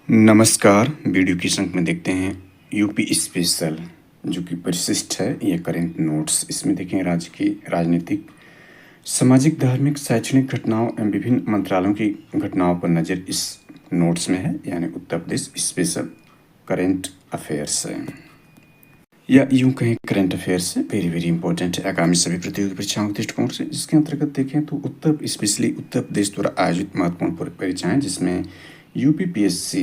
नमस्कार। वीडियो की अंक में देखते हैं यूपी स्पेशल जो कि परिशिष्ट है। ये करेंट नोट्स इसमें देखें राज्य की राजनीतिक, सामाजिक, धार्मिक, शैक्षणिक घटनाओं एवं विभिन्न मंत्रालयों की घटनाओं पर नज़र इस नोट्स में है, यानी Uttar Pradesh special current affairs है या यूं कहें करंट अफेयर्स है। वेरी वेरी इंपॉर्टेंट है आगामी सभी प्रतियोगी परीक्षाओं के दृष्टिकोण से। जिसके अंतर्गत देखें तो उत्तर प्रदेश द्वारा आयोजित महत्वपूर्ण परीक्षाएं, जिसमें यूपीपीएससी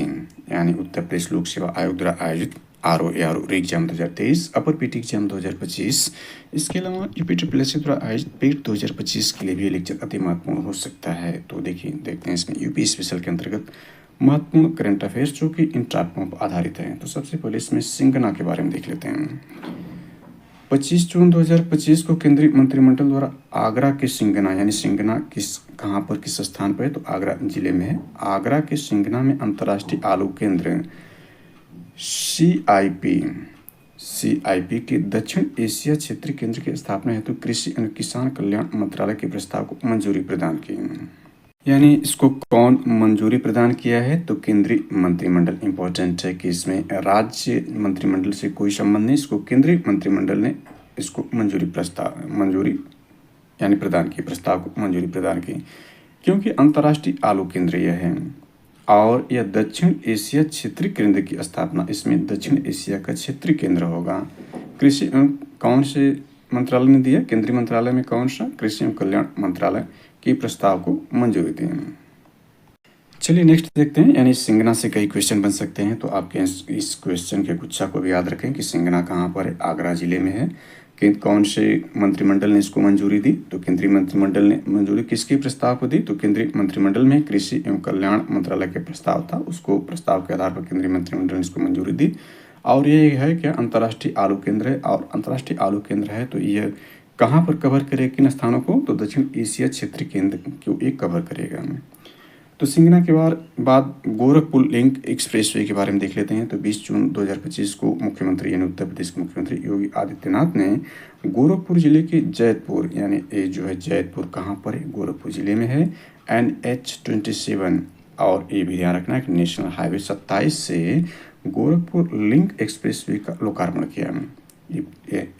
यानी उत्तर प्रदेश लोक सेवा आयोग द्वारा आयोजित आरओ एग्जाम 2023, अपर पीटी एग्जाम 2025, इसके अलावा यूपीट्रिपलएससी द्वारा आयोजित पेट 2025 के लिए भी लेक्चर अति महत्वपूर्ण हो सकता है। तो देखते हैं इसमें यूपी स्पेशल के अंतर्गत महत्वपूर्ण करंट अफेयर्स जो कि इन टॉपिकों पर आधारित है। तो सबसे पहले इसमें सिंगना के बारे में देख लेते हैं। 25 जून 2025 को केंद्रीय मंत्रिमंडल द्वारा आगरा के सिंगना, यानी सिंगना कहाँ पर किस स्थान पर है, तो आगरा जिले में है। आगरा के सिंगना में अंतर्राष्ट्रीय आलू केंद्र CIP के दक्षिण एशिया क्षेत्रीय केंद्र की स्थापना हेतु कृषि एवं किसान कल्याण मंत्रालय के प्रस्ताव को मंजूरी प्रदान की। यानी इसको कौन मंजूरी प्रदान किया है, तो केंद्रीय मंत्रिमंडल। इंपॉर्टेंट है कि इसमें राज्य मंत्रिमंडल से कोई संबंध नहीं, इसको केंद्रीय मंत्रिमंडल ने इसको मंजूरी यानी प्रदान की, प्रस्ताव को मंजूरी प्रदान की, क्योंकि अंतर्राष्ट्रीय आलू केंद्र यह है और यह दक्षिण एशिया क्षेत्रीय केंद्र की स्थापना, इसमें दक्षिण एशिया का क्षेत्रीय केंद्र होगा। कृषि एवं कौन से मंत्रालय ने दिया, केंद्रीय मंत्रालय में कौन सा, कृषि एवं कल्याण मंत्रालय के प्रस्ताव को मंजूरी दी। चलिए नेक्स्ट देखते हैं। यानी सिंगना से कई क्वेश्चन बन सकते हैं, तो आपके इस क्वेश्चन के गुच्छा को भी याद रखें कि सिंगना कहाँ पर है, आगरा जिले में है। कि कौन से मंत्रिमंडल ने इसको मंजूरी दी, तो केंद्रीय मंत्रिमंडल ने मंजूरी किसके प्रस्ताव को दी, तो केंद्रीय मंत्रिमंडल में कृषि एवं कल्याण मंत्रालय के प्रस्ताव था, उसको प्रस्ताव के आधार पर केंद्रीय मंत्रिमंडल ने इसको मंजूरी दी। और ये है क्या, अंतर्राष्ट्रीय आलू केंद्र है, और अंतर्राष्ट्रीय आलू केंद्र है तो यह कहाँ पर कवर करेगा, किन स्थानों को, तो दक्षिण एशिया क्षेत्रीय केंद्र को एक कवर करेगा। तो सिंगना के बाद गोरखपुर लिंक एक्सप्रेसवे के बारे में देख लेते हैं। तो 20 जून 2025 को मुख्यमंत्री यानी उत्तर प्रदेश के मुख्यमंत्री योगी आदित्यनाथ ने गोरखपुर जिले के जैतपुर, यानी ये जो है जैतपुर कहाँ पर है, गोरखपुर जिले में है, NH-27 और ये भी ध्यान रखना है कि नेशनल हाईवे 27 से गोरखपुर लिंक एक्सप्रेसवे का लोकार्पण किया।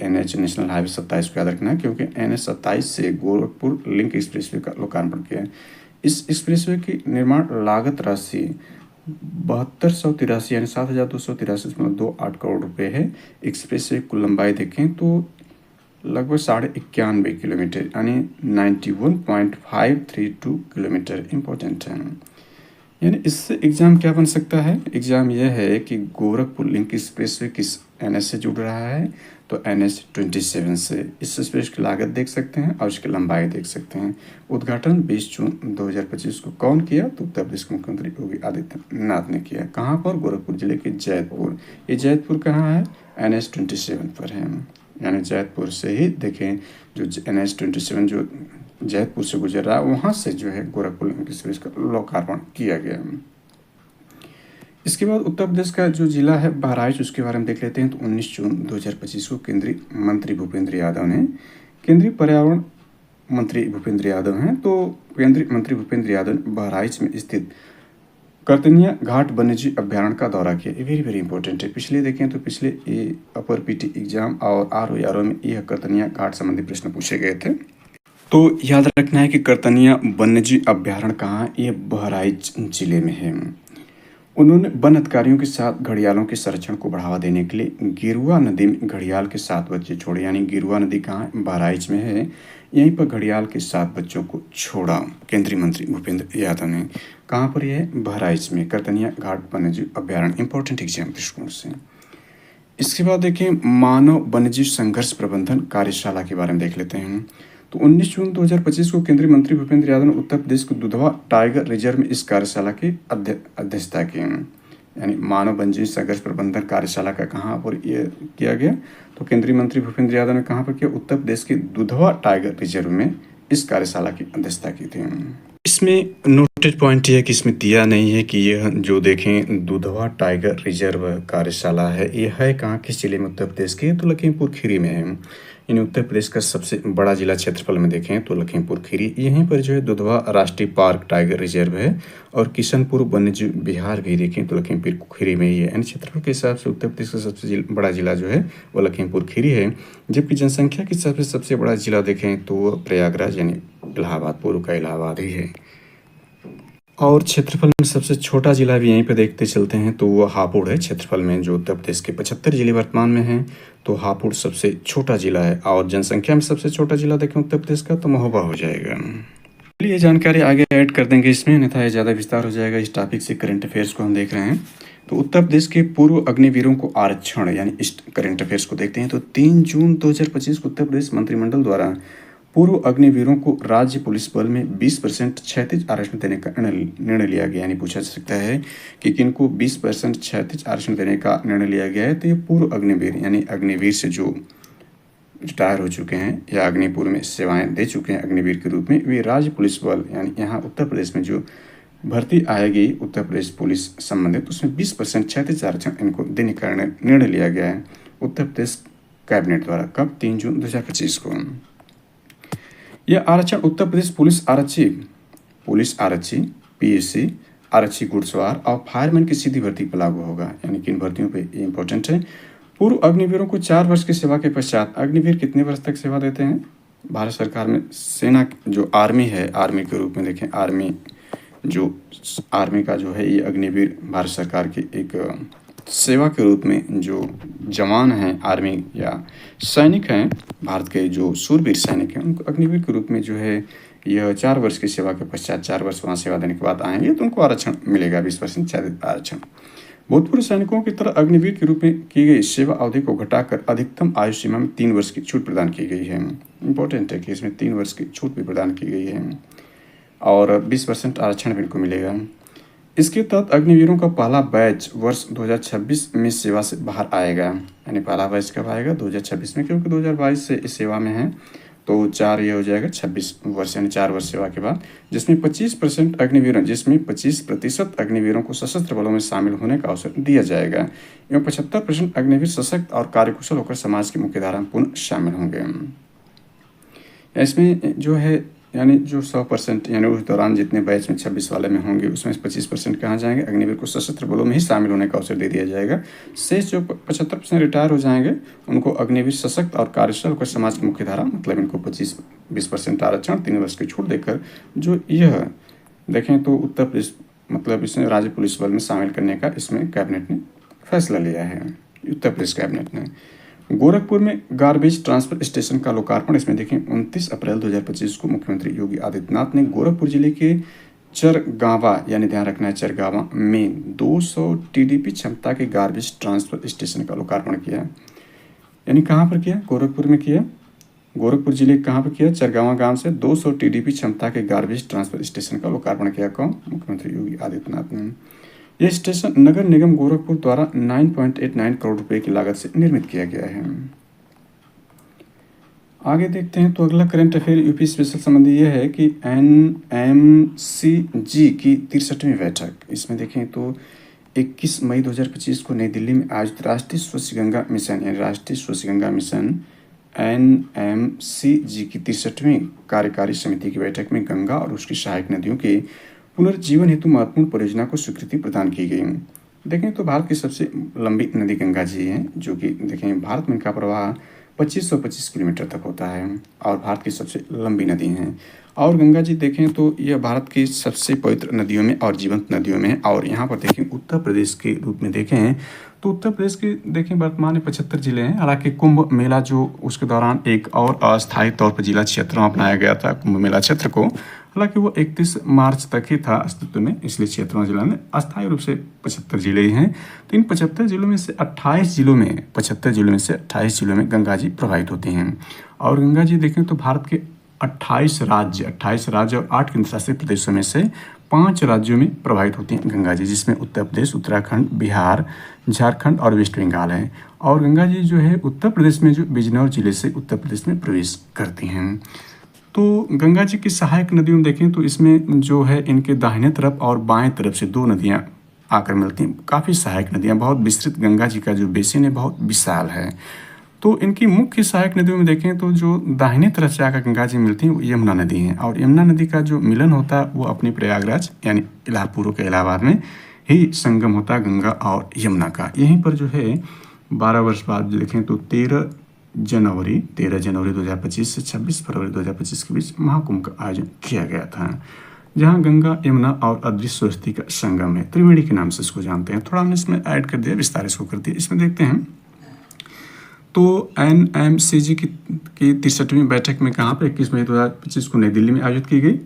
NH नेशनल हाईवे 27 को याद रखना है, क्योंकि NH-27 से गोरखपुर लिंक एक्सप्रेसवे का लोकार्पण किया। इस एक्सप्रेसवे की निर्माण लागत राशि 7283 यानी 7283.28 करोड़ रुपए है। एक्सप्रेसवे की लंबाई देखें तो लगभग 91.5 किलोमीटर यानी 91.532 किलोमीटर। इंपॉर्टेंट है, यानी इससे एग्जाम क्या बन सकता है, एग्जाम यह है कि गोरखपुर लिंक एक्सप्रेसवे किस NH से जुड़ रहा है, तो NH-27 से। इस एक्सप्रेस की लागत देख सकते हैं और इसकी लंबाई देख सकते हैं। उद्घाटन 20 जून 2025 को कौन किया, तो उत्तर प्रदेश के मुख्यमंत्री योगी आदित्यनाथ ने किया। कहाँ पर, गोरखपुर जिले के जैतपुर। ये जैतपुर कहाँ है, NH-27 पर है, यानी जैतपुर से ही देखें जो NH-27 जो जैतपुर से गुजर रहा है, वहाँ से जो है गोरखपुर लिंक एक्सप्रेस का लोकार्पण किया गया। इसके बाद उत्तर प्रदेश का जो जिला है बहराइच, उसके बारे में देख लेते हैं। तो 19 जून 2025 को केंद्रीय मंत्री भूपेंद्र यादव ने, केंद्रीय पर्यावरण मंत्री भूपेंद्र यादव हैं, तो केंद्रीय मंत्री भूपेंद्र यादव ने बहराइच में स्थित करतनिया घाट वन्यजीव अभ्यारण्य का दौरा किया। ये वेरी वेरी इंपॉर्टेंट है। पिछले देखें तो पिछले अपर पीटी एग्जाम और आरओ में यह करतनिया घाट संबंधी प्रश्न पूछे गए थे। तो याद रखना है कि करतनिया वन्यजीव अभ्यारण्य कहाँ है, ये बहराइच जिले में है। उन्होंने वन अधिकारियों के साथ घड़ियालों के संरक्षण को बढ़ावा देने के लिए गिरुआ नदी में घड़ियाल के 7 बच्चे छोड़े, यानी गिरुआ नदी कहाँ है, बहराइच में है, यहीं पर घड़ियाल के 7 बच्चों को छोड़ा केंद्रीय मंत्री भूपेंद्र यादव ने। कहाँ पर यह है, बहराइच में, करतनिया घाट वन्यजीव अभ्यारण्य। इंपॉर्टेंट एग्जाम दृष्टिकोण से। इसके बाद देखें मानव वन्यजीव संघर्ष प्रबंधन कार्यशाला के बारे में देख लेते हैं। तो 19 जून 2025 को केंद्रीय मंत्री भूपेंद्र यादव ने उत्तर प्रदेश के दुधवा टाइगर रिजर्व में इस कार्यशाला की अध्यक्षता की। यानी मानव वन्यजीव संघर्ष प्रबंधन कार्यशाला का कहाँ पर यह किया गया, तो केंद्रीय मंत्री भूपेंद्र यादव ने कहाँ पर किया, उत्तर प्रदेश के दुधवा टाइगर रिजर्व में इस कार्यशाला की अध्यक्षता की थी। इसमें नोटेड पॉइंट यह है कि इसमें दिया नहीं है कि यह जो देखें दुधवा टाइगर रिजर्व कार्यशाला है, यह है कहाँ, किस जिले में, उत्तर प्रदेश के, तो लखीमपुर खीरी में है। यानी उत्तर प्रदेश का सबसे बड़ा जिला क्षेत्रफल में देखें तो लखीमपुर खीरी, यहीं पर जो है दुधवा राष्ट्रीय पार्क टाइगर रिजर्व है, और किशनपुर वन्यजीव विहार भी देखें तो लखीमपुर खीरी में ही है। यानी क्षेत्रफल के हिसाब से उत्तर प्रदेश का सबसे बड़ा जिला जो है वो लखीमपुर खीरी है। जबकि जनसंख्या के हिसाब से सबसे बड़ा जिला देखें तो प्रयागराज यानी इलाहाबाद, पूर्व का इलाहाबाद ही है। और क्षेत्रफल में सबसे छोटा जिला भी यहीं पे देखते चलते हैं तो वो हापुड़ है। क्षेत्रफल में जो उत्तर प्रदेश के 75 जिले वर्तमान में हैं तो हापुड़ सबसे छोटा जिला है। और जनसंख्या में सबसे छोटा जिला देखें उत्तर प्रदेश का तो महोबा हो जाएगा। चलिए ये जानकारी आगे ऐड कर देंगे इसमें, अन्यथा ये ज़्यादा विस्तार हो जाएगा इस टॉपिक से। करंट अफेयर्स को हम देख रहे हैं तो उत्तर प्रदेश के पूर्व अग्निवीरों को आरक्षण यानी इस करंट अफेयर्स को देखते हैं तो 3 जून 2025 को उत्तर प्रदेश मंत्रिमंडल द्वारा पूर्व अग्निवीरों को राज्य पुलिस बल में 20% क्षैतिज आरक्षण देने का निर्णय लिया गया। यानी पूछा जा सकता है कि किनको 20% क्षैतिज आरक्षण देने का निर्णय लिया गया है, तो ये पूर्व अग्निवीर यानी अग्निवीर से जो रिटायर हो चुके हैं या अग्निपुर में सेवाएं दे चुके हैं अग्निवीर के रूप में, वे राज्य पुलिस बल यानी यहाँ उत्तर प्रदेश में जो भर्ती आएगी उत्तर प्रदेश पुलिस संबंधित, उसमें 20% क्षैतिज आरक्षण इनको देने का निर्णय लिया गया है उत्तर प्रदेश कैबिनेट द्वारा। कब? 3 जून 2025 को। यह आरक्षण उत्तर प्रदेश पुलिस आरक्षी, पीएससी आरक्षी घुड़सवार और फायरमैन की सीधी भर्ती पर लागू होगा। यानी किन भर्तियों पे ये इंपॉर्टेंट है। पूर्व अग्निवीरों को 4 वर्ष की सेवा के पश्चात, अग्निवीर कितने वर्ष तक सेवा देते हैं? भारत सरकार में सेना जो आर्मी है, आर्मी के रूप में देखें, आर्मी का जो है ये अग्निवीर भारत सरकार की एक सेवा के रूप में जो जवान हैं आर्मी या सैनिक हैं, भारत के जो शूरवीर सैनिक हैं, उनको अग्निवीर के रूप में जो है यह 4 वर्ष की सेवा के पश्चात 4 वर्ष वहाँ सेवा देने के बाद आएंगे तो उनको आरक्षण मिलेगा, 20% आरक्षण। भूतपूर्व सैनिकों की तरह अग्निवीर के रूप में की गई सेवा अवधि को घटाकर अधिकतम आयु सीमा में 3 वर्ष की छूट प्रदान की गई है। इंपॉर्टेंट है कि इसमें 3 वर्ष की छूट भी प्रदान की गई है और 20% आरक्षण भी इनको मिलेगा। इसके तहत अग्निवीरों का पहला बैच वर्ष 2026 में सेवा से बाहर आएगा। यानी पहला बैच कब आएगा? 2026 में, क्योंकि 2022 से इस सेवा में है तो 4 ये हो जाएगा 26 वर्ष, यानी 4 वर्ष सेवा के बाद, जिसमें 25% अग्निवीरों को सशस्त्र बलों में शामिल होने का अवसर दिया जाएगा एवं 75% अग्निवीर सशक्त और कार्यकुशल होकर समाज की मुख्यधारा में पुनः शामिल होंगे। इसमें जो है यानी जो 100% यानी उस दौरान जितने बैच में 26 वाले में होंगे उसमें 25% कहाँ जाएंगे? अग्निवीर को सशस्त्र बलों में ही शामिल होने का अवसर दे दिया जाएगा। शेष जो 75% रिटायर हो जाएंगे उनको अग्निवीर सशक्त और कार्यकुशल होकर समाज की मुख्यधारा, मतलब इनको 20% आरक्षण, 3 वर्ष की छूट देकर जो यह देखें तो उत्तर प्रदेश मतलब इसमें राज्य पुलिस बल में शामिल करने का इसमें कैबिनेट ने फैसला लिया है, उत्तर प्रदेश कैबिनेट ने। गोरखपुर में गार्बेज ट्रांसफर स्टेशन का लोकार्पण, इसमें देखें 29 अप्रैल 2025 को मुख्यमंत्री योगी आदित्यनाथ ने गोरखपुर जिले के चरगावा, यानी ध्यान रखना है चरगावा में 200 टीडीपी क्षमता के गार्बेज ट्रांसफर स्टेशन का लोकार्पण किया। यानी कहाँ पर किया? गोरखपुर में किया। गोरखपुर जिले कहाँ पर किया? चरगावा गांव से 200 टीडीपी क्षमता के गार्बेज ट्रांसफर स्टेशन का लोकार्पण किया। कौन? मुख्यमंत्री योगी आदित्यनाथ ने। यह स्टेशन नगर निगम गोरखपुर द्वारा 9.89 करोड़ रुपए की लागत से निर्मित किया गया है। आगे देखते हैं तो अगला करंट अफेयर यूपी स्पेशल संबंधी यह है कि NMCG की 63वीं बैठक, इसमें देखें तो 21 मई 2025 को नई दिल्ली में आयोजित राष्ट्रीय स्वच्छ गंगा मिशन यानी राष्ट्रीय स्वच्छ गंगा मिशन NMCG की 63वीं कार्यकारी समिति की बैठक में गंगा और उसकी सहायक नदियों के पुनर्जीवन हेतु महत्वपूर्ण परियोजना को स्वीकृति प्रदान की गई। देखें तो भारत की सबसे लंबी नदी गंगा जी है, जो कि देखें भारत में इनका प्रवाह 2525 किलोमीटर तक होता है और भारत की सबसे लंबी नदी है। और गंगा जी देखें तो यह भारत की सबसे पवित्र नदियों में और जीवंत नदियों में है। और यहाँ पर देखें उत्तर प्रदेश के रूप में देखें तो उत्तर प्रदेश के देखें वर्तमान में 75 जिले हैं। हालांकि कुंभ मेला जो उसके दौरान एक और अस्थायी तौर पर जिला क्षेत्रों अपनाया गया था कुंभ मेला क्षेत्र को, हालांकि वो 31 मार्च तक ही था अस्तित्व में, इसलिए क्षेत्रों जिला में अस्थायी रूप से 75 जिले ही हैं। तो इन 75 जिलों में से 28 जिलों में 75 जिलों में से 28 जिलों में गंगा जी प्रवाहित होती हैं। और गंगा जी देखें तो भारत के 28 राज्य और 8 केंद्र शासित प्रदेशों में से 5 राज्यों में प्रवाहित होती हैं गंगा जी, जिसमें उत्तर प्रदेश, उत्तराखंड, बिहार, झारखंड और वेस्ट बंगाल है। और गंगा जी जो है उत्तर प्रदेश में जो बिजनौर जिले से उत्तर प्रदेश में प्रवेश करती हैं। तो गंगा जी की सहायक नदियों में देखें तो इसमें जो है इनके दाहिने तरफ और बाएं तरफ से 2 नदियां आकर मिलती हैं। काफ़ी सहायक नदियां, बहुत विस्तृत गंगा जी का जो बेसिन है बहुत विशाल है। तो इनकी मुख्य सहायक नदियों में देखें तो जो दाहिने तरफ से आकर गंगा जी मिलती हैं वो यमुना नदी हैं, और यमुना नदी का जो मिलन होता है वो अपने प्रयागराज यानी इलाहापुर के इलाहाबाद में ही संगम होता है गंगा और यमुना का। यहीं पर जो है 12 वर्ष बाद देखें तो 13 जनवरी 2025 से 26 फरवरी 2025 के बीच महाकुंभ का आयोजन किया गया था, जहां गंगा यमुना और अदृश्य सरस्वती का संगम है। त्रिवेणी के नाम से इसको जानते हैं। थोड़ा हमने इसमें ऐड कर दिया, विस्तार इसको कर दिया। इसमें देखते हैं तो NMCG की 63वीं बैठक में कहाँ पर 21 मई 2025 को नई दिल्ली में आयोजित की गई,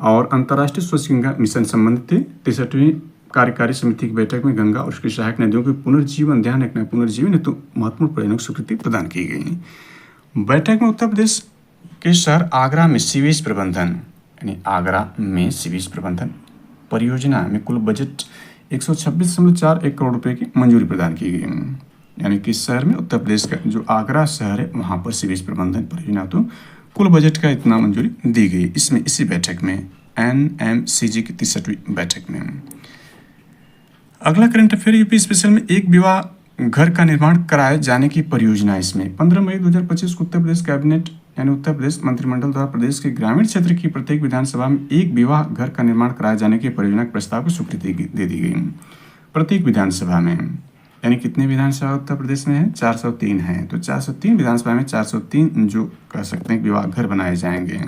और अंतर्राष्ट्रीय स्वच्छ गंगा मिशन संबंधित थे। 63वीं कार्यकारी समिति की बैठक में गंगा और उसकी सहायक नदियों के पुनर्जीवन ध्यान रखना पुनर्जीवन हेतु महत्वपूर्ण परियोजना की स्वीकृति प्रदान की गई। बैठक में उत्तर प्रदेश के शहर आगरा में सीवेज प्रबंधन यानी आगरा में सीवेज प्रबंधन परियोजना में कुल बजट 126.41 करोड़ रुपए की मंजूरी प्रदान की गई। यानी कि शहर में उत्तर प्रदेश का जो आगरा शहर है वहाँ पर सीवेज प्रबंधन परियोजना तो कुल बजट का इतना मंजूरी दी गई इसमें, इसी बैठक में NMCG की 63वीं बैठक में। अगला करंट अफेयर यूपी स्पेशल में एक विवाह घर का निर्माण कराए जाने की परियोजना। इसमें 15 मई 2025 को उत्तर प्रदेश कैबिनेट यानी उत्तर प्रदेश मंत्रिमंडल द्वारा प्रदेश के ग्रामीण क्षेत्र की प्रत्येक विधानसभा में एक विवाह घर का निर्माण कराए जाने की परियोजना के प्रस्ताव को स्वीकृति दे दी गई। प्रत्येक विधानसभा में यानी कितने विधानसभा उत्तर प्रदेश में है? 403 है। तो 403 विधानसभा में 403 जो कह सकते हैं विवाह घर बनाए जाएंगे।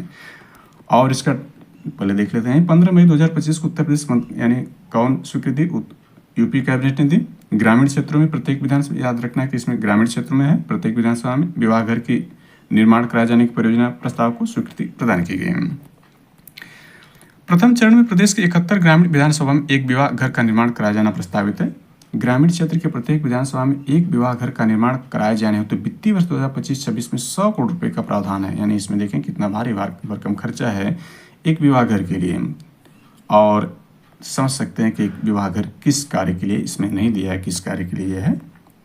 और इसका पहले देख लेते हैं 15 मई 2025 को उत्तर प्रदेश यानी कौन स्वीकृति यूपी कैबिनेट ने दी? ग्रामीण क्षेत्रों में प्रत्येक विधानसभा, याद रखना है कि इसमें ग्रामीण क्षेत्रों में है, प्रत्येक विधानसभा में विवाह घर की निर्माण कराए जाने की परियोजना प्रस्ताव को स्वीकृति प्रदान की गई। प्रथम चरण में प्रदेश के 71 ग्रामीण विधानसभा में एक विवाह घर का निर्माण कराया जाना प्रस्तावित है। ग्रामीण क्षेत्र के प्रत्येक विधानसभा में एक विवाह घर का निर्माण कराए जाने हेतु वित्तीय वर्ष 2025-26 में 100 करोड़ रुपए का प्रावधान है। यानी इसमें देखें कितना भारी भरकम खर्चा है एक विवाह घर के लिए, और समझ सकते हैं कि एक विवाह घर किस कार्य के लिए इसमें नहीं दिया है, किस कार्य के लिए यह है,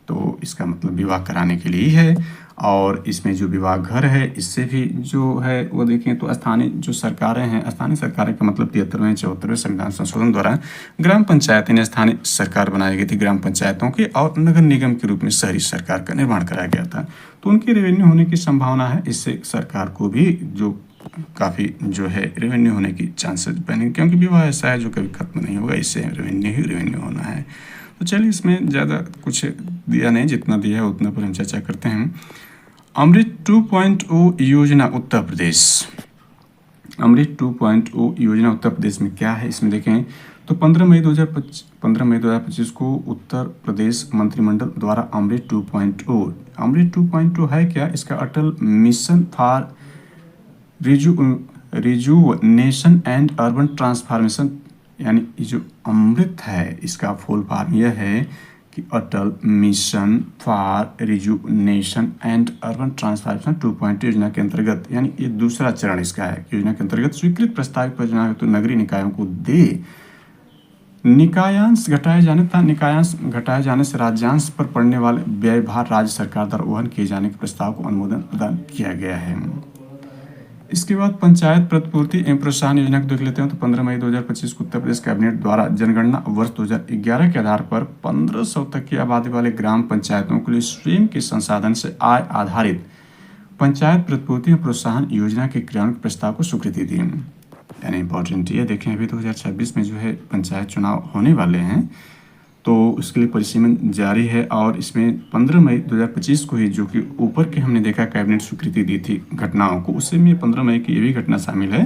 तो इसका मतलब विवाह कराने के लिए ही है। और इसमें जो विवाह घर है इससे भी जो है वो देखें तो स्थानीय जो सरकारें हैं, स्थानीय सरकारें का मतलब 73वें 74वें संविधान संशोधन द्वारा ग्राम पंचायतें ने स्थानीय सरकार बनाई गई थी, ग्राम पंचायतों की, और नगर निगम के रूप में शहरी सरकार का निर्माण कराया गया था। तो उनकी रेवेन्यू होने की संभावना है, इससे सरकार को भी जो काफ़ी जो है रेवेन्यू होने की चांसेस बने, क्योंकि विवाह ऐसा है जो कभी खत्म नहीं होगा, इससे रेवेन्यू ही रेवेन्यू होना है। तो चलिए इसमें ज़्यादा कुछ दिया नहीं, जितना दिया है उतना पर हम चर्चा करते हैं। अमृत 2.0 योजना उत्तर प्रदेश। अमृत 2.0 योजना उत्तर प्रदेश में क्या है इसमें देखें तो 15 मई 2025 को उत्तर प्रदेश मंत्रिमंडल द्वारा अमृत 2.0 है क्या? इसका Atal mission for rejuvenation and urban transformation, यानी ये जो अमृत है इसका फुल फॉर्म यह है कि Atal mission for rejuvenation and urban transformation 2.0 योजना के अंतर्गत, यानी ये दूसरा चरण इसका है। योजना के अंतर्गत स्वीकृत प्रस्तावित परियोजना हेतु नगरीय निकायों को निकायांश घटाए जाने तथा निकायांश घटाए जाने से राज्यांश पर पड़ने वाले व्यय भार राज्य सरकार द्वारा वहन किए जाने के प्रस्ताव को अनुमोदन प्रदान किया गया है। इसके बाद पंचायत प्रतिपूर्ति एवं प्रोत्साहन योजना को देख लेते हैं तो 15 मई 2025 को उत्तर प्रदेश कैबिनेट द्वारा जनगणना वर्ष 2011 के आधार पर 1500 तक की आबादी वाले ग्राम पंचायतों के लिए स्वयं के संसाधन से आय आधारित पंचायत प्रतिपूर्ति एवं प्रोत्साहन योजना के क्रियान्वयन प्रस्ताव को स्वीकृति दी। यानी इंपॉर्टेंट ये देखें अभी 2026 में जो है पंचायत चुनाव होने वाले हैं, तो उसके लिए परिसीमन जारी है। और इसमें 15 मई 2025 को ही जो कि ऊपर के हमने देखा कैबिनेट स्वीकृति दी थी घटनाओं को, उससे में 15 मई की ये भी घटना शामिल है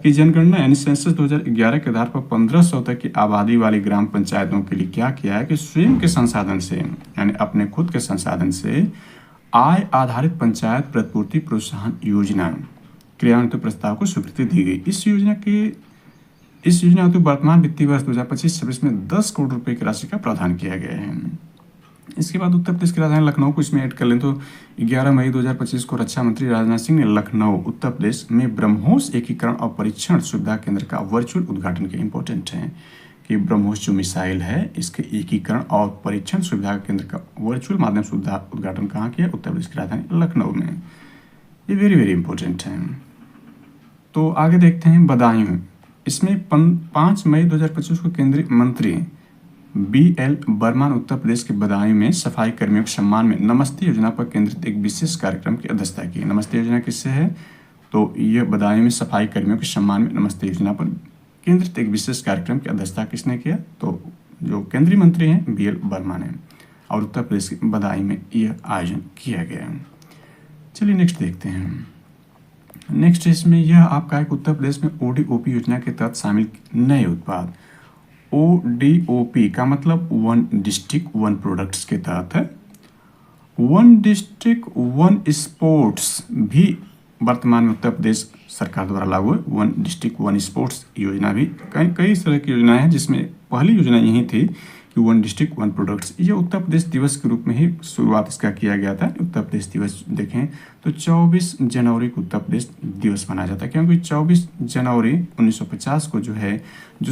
कि जनगणना यानी सेंसस 2011 के आधार पर 1500 तक की आबादी वाली ग्राम पंचायतों के लिए क्या किया है कि स्वयं के संसाधन से यानी अपने खुद के संसाधन से आय आधारित पंचायत प्रतिपूर्ति प्रोत्साहन योजना क्रियान्वित प्रस्ताव को स्वीकृति दी गई। इस योजना को वर्तमान वित्तीय वर्ष 2025-26 में 10 करोड़ रुपए की राशि का प्रावधान किया गया है। इसके बाद उत्तर प्रदेश की राजधानी लखनऊ को इसमें ऐड कर लें तो 11 मई 2025 को रक्षा मंत्री राजनाथ सिंह ने लखनऊ उत्तर प्रदेश में ब्रह्मोस एकीकरण और परीक्षण सुविधा केंद्र का वर्चुअल उद्घाटन किया। इंपॉर्टेंट है कि ब्रह्मोस जो मिसाइल है इसके एकीकरण और परीक्षण सुविधा केंद्र का वर्चुअल माध्यम से उद्घाटन कहाँ किया? उत्तर प्रदेश की राजधानी लखनऊ में। ये वेरी वेरी इंपॉर्टेंट है। तो आगे देखते हैं बदायूं। इसमें 5 मई 2025 को केंद्रीय मंत्री BL बर्मन उत्तर प्रदेश के बदायूं में सफाई कर्मियों के सम्मान में नमस्ते योजना पर केंद्रित एक विशेष कार्यक्रम की अध्यक्षता की। नमस्ते योजना किससे है? तो यह बदायूं में सफाई कर्मियों के सम्मान में नमस्ते योजना पर केंद्रित एक विशेष कार्यक्रम की अध्यक्षता किसने किया? तो जो केंद्रीय मंत्री हैं BL बर्मा ने, और उत्तर प्रदेश के बदायूं में यह आयोजन किया गया। चलिए नेक्स्ट देखते हैं। नेक्स्ट इसमें यह आपका एक उत्तर प्रदेश में ODOP योजना के तहत शामिल नए उत्पाद। ODOP का मतलब वन डिस्ट्रिक्ट वन प्रोडक्ट्स के तहत है। वन डिस्ट्रिक्ट वन स्पोर्ट्स भी वर्तमान में उत्तर प्रदेश सरकार द्वारा लागू है। वन डिस्ट्रिक्ट वन स्पोर्ट्स योजना भी कई तरह की योजनाएं हैं, जिसमें पहली योजना यही थी कि वन डिस्ट्रिक्ट वन प्रोडक्ट्स। ये उत्तर प्रदेश दिवस के रूप में ही शुरुआत इसका किया गया था। उत्तर प्रदेश दिवस देखें तो 24 जनवरी को उत्तर प्रदेश दिवस मनाया जाता है, क्योंकि 24 जनवरी 1950 को जो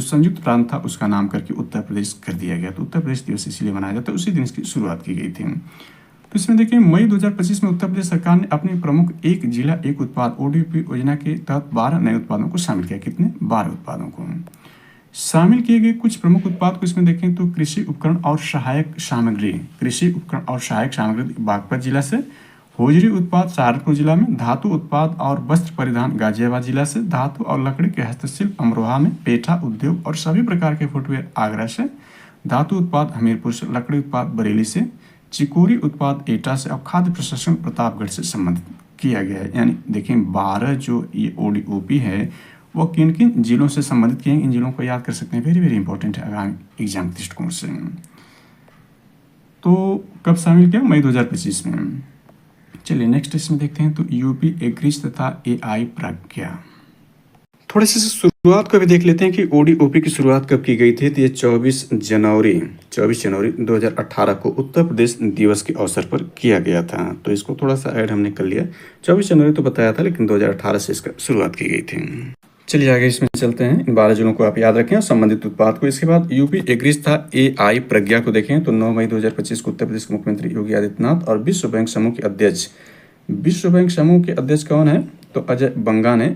संयुक्त प्रांत था उसका नाम करके उत्तर प्रदेश कर दिया गया। तो उत्तर प्रदेश दिवस इसलिए मनाया जाता है, उसी दिन इसकी शुरुआत की गई थी। तो इसमें देखिए मई 2025 में उत्तर प्रदेश सरकार ने अपनी प्रमुख एक जिला एक उत्पाद ODOP योजना के तहत 12 नए उत्पादों को शामिल किया। कितने? 12 उत्पादों को शामिल किए गए। कुछ प्रमुख उत्पाद को इसमें देखें तो कृषि उपकरण और सहायक सामग्री, कृषि उपकरण और सहायक सामग्री बागपत जिला से, होजरी उत्पाद सहारनपुर जिला में, धातु उत्पाद और वस्त्र परिधान गाजियाबाद जिला से, धातु और लकड़ी के हस्तशिल्प अमरोहा में, पेठा उद्योग और सभी प्रकार के फुटवेयर आगरा से, धातु उत्पाद हमीरपुर से, लकड़ी उत्पाद बरेली से, चिकोरी उत्पाद एटा से और खाद्य प्रसंस्करण प्रतापगढ़ से संबंधित किया गया है। यानी देखें 12 जो ये ODOP है वो किन किन जिलों से संबंधित किए हैं, इन जिलों को याद कर सकते हैं। वेरी वेरी इंपॉर्टेंट है आगामी एग्जाम के दृष्टिकोण से। तो कब शामिल किया? मई 2025 में। चलिए नेक्स्ट इसमें देखते हैं तो UP एग्रीज तथा AI प्रज्ञा। थोड़े से शुरुआत को भी देख लेते हैं कि ODOP की शुरुआत कब की गई थी। तो ये 24 जनवरी 2018 को उत्तर प्रदेश दिवस के अवसर पर किया गया था। तो इसको थोड़ा सा ऐड हमने कर लिया। 24 जनवरी तो बताया था, लेकिन 2018 से इसका शुरुआत की गई थी। चलिए आगे इसमें चलते हैं। इन 12 जिलों को आप याद रखें और संबंधित उत्पाद को। इसके बाद UP एग्रीज था AI प्रज्ञा को देखें तो 9 मई 2025 को उत्तर प्रदेश के मुख्यमंत्री योगी आदित्यनाथ और विश्व बैंक समूह के अध्यक्ष, विश्व बैंक समूह के अध्यक्ष कौन है? तो अजय बंगा ने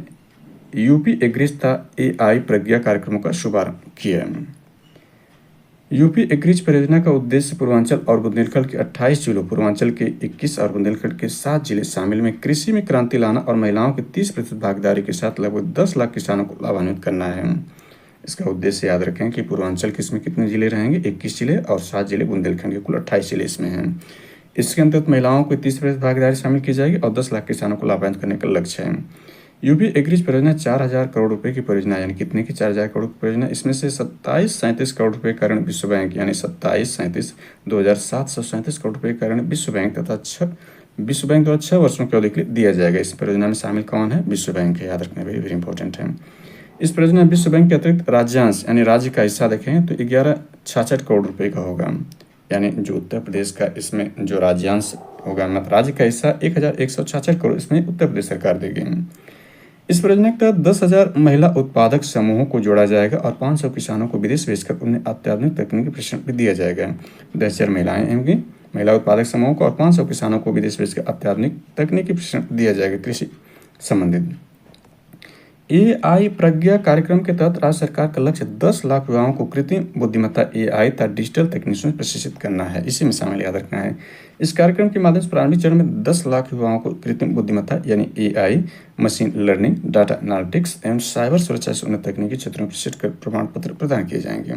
UP एग्रीज था AI प्रज्ञा कार्यक्रमों का शुभारंभ किया। UP एग्रीज परियोजना का उद्देश्य पूर्वांचल और बुंदेलखंड के 28 जिलों, पूर्वांचल के 21 और बुंदेलखंड के 7 जिले शामिल में कृषि में क्रांति लाना और महिलाओं की 30% भागीदारी के साथ लगभग 10 लाख किसानों को लाभान्वित करना है। इसका उद्देश्य याद रखें कि पूर्वांचल के इसमें कितने जिले रहेंगे? 21 जिले और 7 जिले बुंदेलखंड के, कुल 28 जिले इसमें हैं। इसके अंतर्गत महिलाओं को 30% भागीदारी शामिल की जाएगी और 10 लाख किसानों को लाभान्वित करने का लक्ष्य है। UP एग्रीज परियोजना 4000 करोड़ रुपए की परियोजना, यानी कितने की? 4000 करोड़ की परियोजना। इसमें से 2737 करोड़ रुपए का ऋण विश्व बैंक, यानी 2737 करोड़ रुपए का ऋण विश्व बैंक तथा विश्व बैंक द्वारा 6 वर्षों की अवधि के लिए दिया जाएगा। इस परियोजना में शामिल कौन है? विश्व बैंक है, याद रखना वेरी वेरी इंपॉर्टेंट है। इस परियोजना में विश्व बैंक के अतिरिक्त राज्यांश यानी राज्य का हिस्सा देखें तो 1166 करोड़ रुपए का होगा। यानी जो उत्तर प्रदेश का इसमें जो राज्यांश होगा, मतलब राज्य का हिस्सा 1166 करोड़ इसमें उत्तर प्रदेश सरकार देगी। इस परियोजना के तहत 10,000 महिला उत्पादक समूहों को जोड़ा जाएगा और 500 किसानों को विदेश भेजकर उन्हें अत्याधुनिक तकनीकी प्रशिक्षण भी दिया जाएगा। 10,000 महिलाएं होंगी महिला उत्पादक समूहों को और 500 किसानों को विदेश भेजकर अत्याधुनिक तकनीकी प्रशिक्षण दिया जाएगा कृषि संबंधित। AI प्रज्ञा कार्यक्रम के तहत राज्य सरकार का लक्ष्य 10 लाख युवाओं को कृत्रिम बुद्धिमत्ता AI तथा डिजिटल तकनीकों में प्रशिक्षित करना है। इसी में शामिल याद रखना है। इस कार्यक्रम के माध्यम से प्रारंभिक चरण में 10 लाख युवाओं को कृत्रिम बुद्धिमत्ता यानी AI, machine learning, data analytics एवं साइबर सुरक्षा से उन्नत तकनीकी क्षेत्रों में प्रशिक्षित कर प्रमाण पत्र प्रदान किए जाएंगे।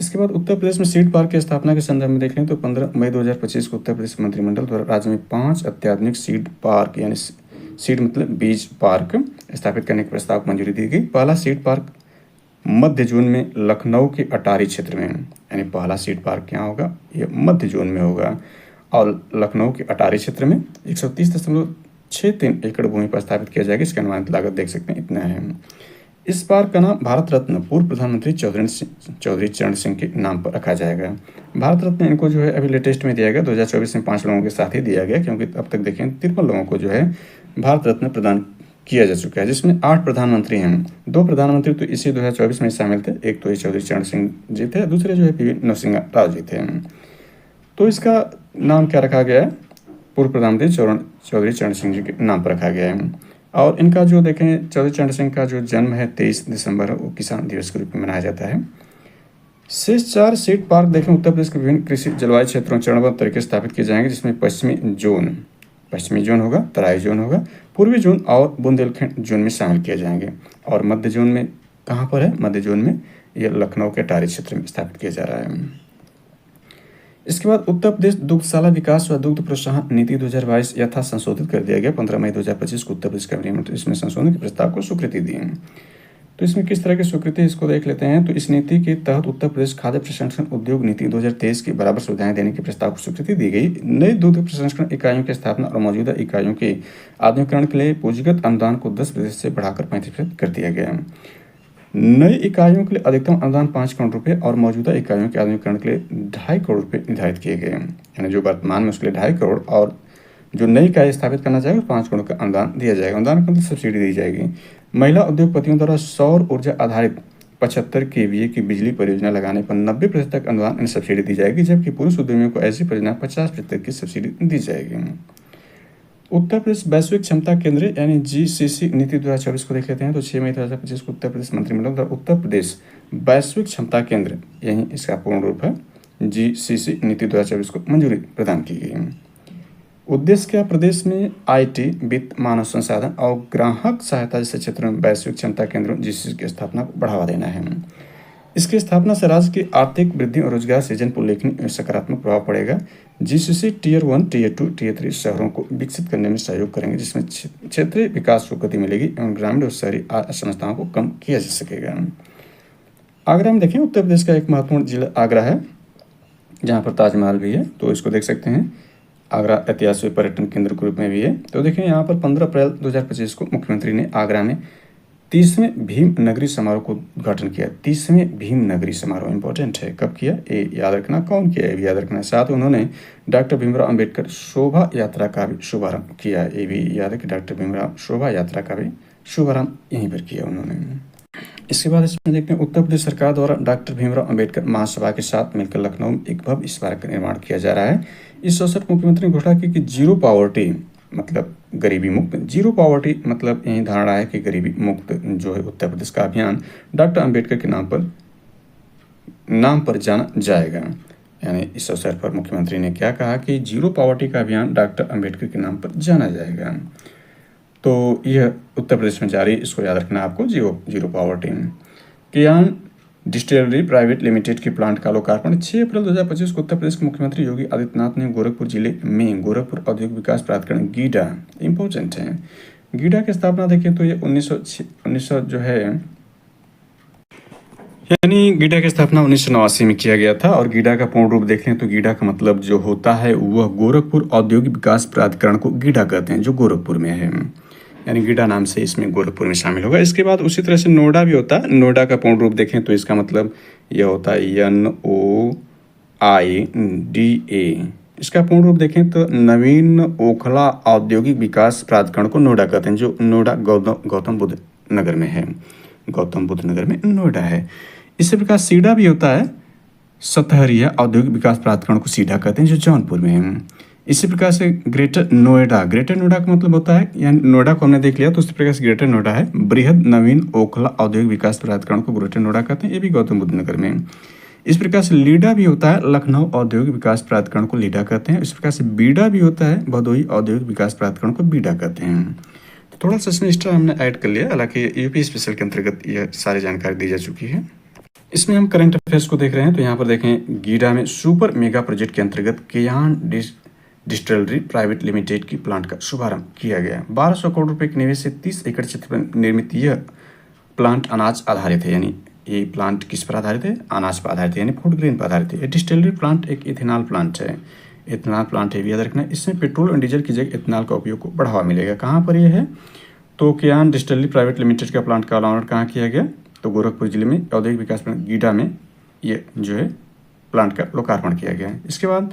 इसके बाद उत्तर प्रदेश में सीड पार्क की स्थापना के संदर्भ में देख लें तो 15 मई 2025 को उत्तर प्रदेश मंत्रिमंडल द्वारा राज्य में 5 अत्याधुनिक सीड पार्क यानी सीड मतलब बीज पार्क स्थापित करने के प्रस्ताव को मंजूरी दी गई। पहला सीड पार्क मध्य जोन में लखनऊ के अटारी क्षेत्र में, यानी पहला सीड पार्क क्या होगा? ये मध्य जोन में होगा और लखनऊ के अटारी क्षेत्र में 130.63 एकड़ भूमि पर स्थापित किया जाएगा। इसकी अनुमानित लागत देख सकते हैं इतना है। इस पार्क का नाम भारत रत्न पूर्व प्रधानमंत्री चौधरी चरण सिंह के नाम पर रखा जाएगा। भारत रत्न इनको जो है अभी लेटेस्ट में दिया गया 2024 में 5 लोगों के साथ ही दिया गया, क्योंकि अब तक देखें 53 लोगों को जो है भारत रत्न प्रदान किया जा चुका है, जिसमें 8 प्रधानमंत्री हैं। 2 प्रधानमंत्री तो इसी 2024 में शामिल थे, एक तो चौधरी चरण सिंह जी थे, दूसरे जो है PV नरसिम्हा राव जी थे। तो इसका नाम क्या रखा गया है? पूर्व प्रधानमंत्री चौधरी चरण सिंह जी के नाम पर रखा गया है। और इनका जो देखें चौधरी चरण सिंह का जो जन्म है 23 दिसंबर वो किसान दिवस के रूप में मनाया जाता है। शेष 4 सीड पार्क देखें उत्तर प्रदेश के विभिन्न कृषि जलवायु क्षेत्रों में चरणबद्ध तरीके से स्थापित किए जाएंगे, जिसमें पश्चिमी जोन होगा, तराई जोन होगा, पूर्वी जोन और बुंदेलखंड जोन में शामिल किए जाएंगे। और मध्य जोन में कहाँ पर है? मध्य जोन में यह लखनऊ के अटारी क्षेत्र में स्थापित किया जा रहा है। इसके बाद उत्तर प्रदेश दुग्धशाला विकास व दुग्ध प्रोत्साहन नीति 2022 यथा संशोधित कर दिया गया। 15 मई 2025 को उत्तर प्रदेश कैबिनेट ने इसमें संशोधन के प्रस्ताव को स्वीकृति दी। तो इसमें किस तरह की स्वीकृति इसको देख लेते हैं। तो इस नीति के तहत उत्तर प्रदेश खाद्य प्रसंस्करण उद्योग नीति 2023 की बराबर सुविधाएं देने के प्रस्ताव को स्वीकृति दी गई। नई दुग्ध प्रसंस्करण इकाइयों की स्थापना और मौजूदा इकाइयों के आधुनिकीकरण के लिए पूंजीगत अनुदान को 10% से बढ़ाकर 35% कर दिया गया। नई इकाइयों के लिए अधिकतम अनुदान 5 करोड़ रुपए और मौजूदा इकाइयों के आधुनिकीकरण के लिए 2.5 करोड़ रुपए निर्धारित किए गए हैं। यानी जो वर्तमान में उसके लिए 2.5 करोड़ और जो नई इकाई स्थापित करना चाहेगा 5 करोड़ का अनुदान दिया जाएगा। अनुदान का मतलब सब्सिडी दी जाएगी। महिला उद्योगपतियों द्वारा सौर ऊर्जा आधारित 75 kVA की बिजली परियोजना लगाने पर 90% तक अनुदान यानी सब्सिडी दी जाएगी, जबकि पुरुष उद्यमियों को ऐसी परियोजना 50% की सब्सिडी दी जाएगी। उत्तर प्रदेश वैश्विक क्षमता केंद्र यानी GCC नीति 2024 को देख लेते हैं। तो 6 मई 2025 को उत्तर प्रदेश मंत्रिमंडल द्वारा उत्तर प्रदेश वैश्विक क्षमता केंद्र यही इसका पूर्ण रूप है GCC नीति 2024 को मंजूरी प्रदान की गई। उद्देश्य क्या? प्रदेश में IT, वित्त, मानव संसाधन और ग्राहक सहायता जैसे क्षेत्रों में वैश्विक क्षमता केंद्रों GCC की स्थापना को बढ़ावा देना है। इसकी स्थापना से राज्य की आर्थिक वृद्धि और रोजगार सृजन पर उल्लेखनीय सकारात्मक प्रभाव पड़ेगा। GCC Tier 1, Tier 2, Tier 3 शहरों को विकसित करने में सहयोग करेंगे, जिसमें क्षेत्रीय विकास को गति मिलेगी एवं ग्रामीण और शहरी असमस्थताओं को कम किया जा सकेगा। आगरा में देखें, उत्तर प्रदेश का एक महत्वपूर्ण जिला आगरा है, जहाँ पर ताजमहल भी है। तो इसको देख सकते हैं, आगरा ऐतिहासिक पर्यटन केंद्र के रूप में भी है। तो देखें यहाँ पर 15 अप्रैल 2025 को मुख्यमंत्री ने आगरा में 30वें भीम नगरी समारोह को उद्घाटन किया। 30वें भीम नगरी समारोह इंपॉर्टेंट है, कब किया ये याद रखना, कौन किया ये भी याद रखना। साथ उन्होंने डॉक्टर भीमराव अंबेडकर शोभा यात्रा का भी शुभारंभ किया, ये भी याद है कि डॉक्टर भीमराव शोभा यात्रा का भी शुभारंभ यहीं पर किया उन्होंने। इसके बाद इसमें देखते हैं, उत्तर प्रदेश सरकार द्वारा डॉक्टर भीमराव अंबेडकर महासभा के साथ मिलकर लखनऊ में एक भव्य स्मारक का निर्माण किया जा रहा है। इस अवसर पर मुख्यमंत्री ने घोषणा की कि जीरो पॉवर्टी मतलब गरीबी मुक्त, जीरो पॉवर्टी मतलब यही धारणा है कि गरीबी मुक्त जो है उत्तर प्रदेश का अभियान डॉक्टर अंबेडकर के नाम पर जाना जाएगा। यानी इस अवसर पर मुख्यमंत्री ने क्या कहा कि जीरो पॉवर्टी का अभियान डॉक्टर अंबेडकर के नाम पर जाना जाएगा। तो यह उत्तर प्रदेश में जारी, इसको याद रखना आपको, जीरो पॉवर्टी। कियान डिस्टिलरी प्राइवेट लिमिटेड के प्लांट का लोकार्पण 6 अप्रैल 2025 को उत्तर प्रदेश के मुख्यमंत्री योगी आदित्यनाथ ने गोरखपुर जिले में गोरखपुर औद्योगिक विकास प्राधिकरण गीडा, इंपॉर्टेंट है, गीडा की स्थापना देखें तो ये 1900 जो है यानी गीडा की स्थापना 1989 में किया गया था। और गीडा का पूर्ण रूप देख लें तो गीडा का मतलब जो होता है वह गोरखपुर औद्योगिक विकास प्राधिकरण को गीडा कहते हैं, जो गोरखपुर में है, यानी गीडा नाम से इसमें गोरखपुर में शामिल होगा। इसके बाद उसी तरह से नोएडा भी होता है। नोएडा का पूर्ण रूप देखें तो इसका मतलब यह होता है NOIDA। इसका पूर्ण रूप देखें तो नवीन ओखला औद्योगिक विकास प्राधिकरण को नोएडा कहते हैं, जो नोएडा गौतम बुद्ध नगर में है, गौतम बुद्ध नगर में नोएडा है। इसी प्रकार सीडा भी होता है, सतहरिया औद्योगिक विकास प्राधिकरण को सीडा कहते हैं, जो जौनपुर में है। इसी प्रकार से ग्रेटर नोएडा का मतलब होता है, यानी नोएडा को हमने देख लिया तो उसी प्रकार से ग्रेटर नोएडा है। बृहद नवीन ओखला औद्योगिक विकास प्राधिकरण को ग्रेटर नोएडा कहते हैं, ये भी गौतम बुद्ध नगर में। इस प्रकार से लीडा भी होता है, लखनऊ औद्योगिक विकास प्राधिकरण को लीडा कहते हैं। इस प्रकार से बीडा भी होता है, भदोही औद्योगिक विकास प्राधिकरण को बीडा कहते हैं। तो थोड़ा सा इसमें एक्स्ट्रा हमने ऐड कर लिया, हालांकि यूपी स्पेशल के अंतर्गत यह सारी जानकारी दी जा चुकी है। इसमें हम करंट अफेयर्स को देख रहे हैं। तो यहाँ पर देखें, गीडा में सुपर मेगा प्रोजेक्ट के अंतर्गत कियान डिस्टिलरी प्राइवेट लिमिटेड की प्लांट का शुभारंभ किया गया। 1200 करोड़ रुपए के निवेश से 30 एकड़ क्षेत्र पर निर्मित यह प्लांट अनाज आधारित है। यानी ये प्लांट किस पर आधारित है? अनाज पर आधारित है, यानी फूड ग्रेन पर आधारित है। डिस्टिलरी प्लांट एक इथेनॉल प्लांट है, इथेनॉल प्लांट है, याद रखना। इसमें पेट्रोल और डीजल की जगह इथेनॉल का उपयोग को बढ़ावा मिलेगा। कहाँ पर यह है? तो कियान डिस्टिलरी प्राइवेट लिमिटेड का प्लांट का अनावरण कहाँ किया गया? तो गोरखपुर जिले में औद्योगिक विकास प्लांट गीडा में ये जो है प्लांट का लोकार्पण किया गया है। इसके बाद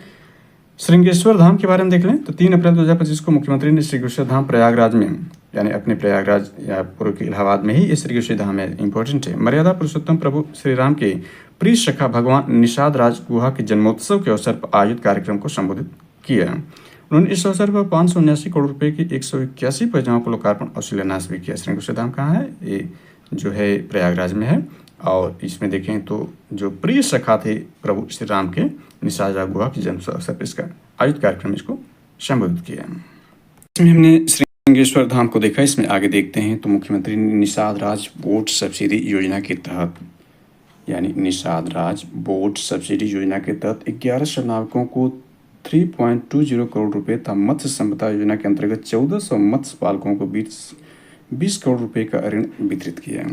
श्रृंगेश्वर धाम के बारे में देख लें। तो 3 अप्रैल 2025 को मुख्यमंत्री ने श्रृंगेश्वर धाम प्रयागराज में, यानी अपने प्रयागराज या पूर्व के इलाहाबाद में ही ये श्रृंगेश्वर धाम है, इंपॉर्टेंट है। मर्यादा पुरुषोत्तम प्रभु श्री राम के प्रिय सखा भगवान निषाद राज गुहा के जन्मोत्सव के अवसर पर आयोजित कार्यक्रम को संबोधित किया। उन्होंने इस अवसर पर 579 करोड़ रुपए की 181 परियोजनाओं को लोकार्पण और शिलान्यास भी किया। श्रृंगेश्वर धाम कहाँ है? ये जो है प्रयागराज में है। और इसमें देखें तो जो प्रिय सखा थे प्रभु श्री राम के निषाद राव गुहा के जन्म अवसर पर इसका आयोजित कार्यक्रम इसको संबोधित किया। इसमें हमने श्रृंगेश्वर धाम को देखा। इसमें आगे देखते हैं तो मुख्यमंत्री निषाद राज बोट सब्सिडी योजना के तहत यानी निषाद राज बोट सब्सिडी योजना के तहत 11 शरणार्थियों को 3.20 करोड़ रुपए तथा मत्स्य संपदा योजना के अंतर्गत 1400 मत्स्य पालकों को 20 करोड़ रुपए का ऋण वितरित किया।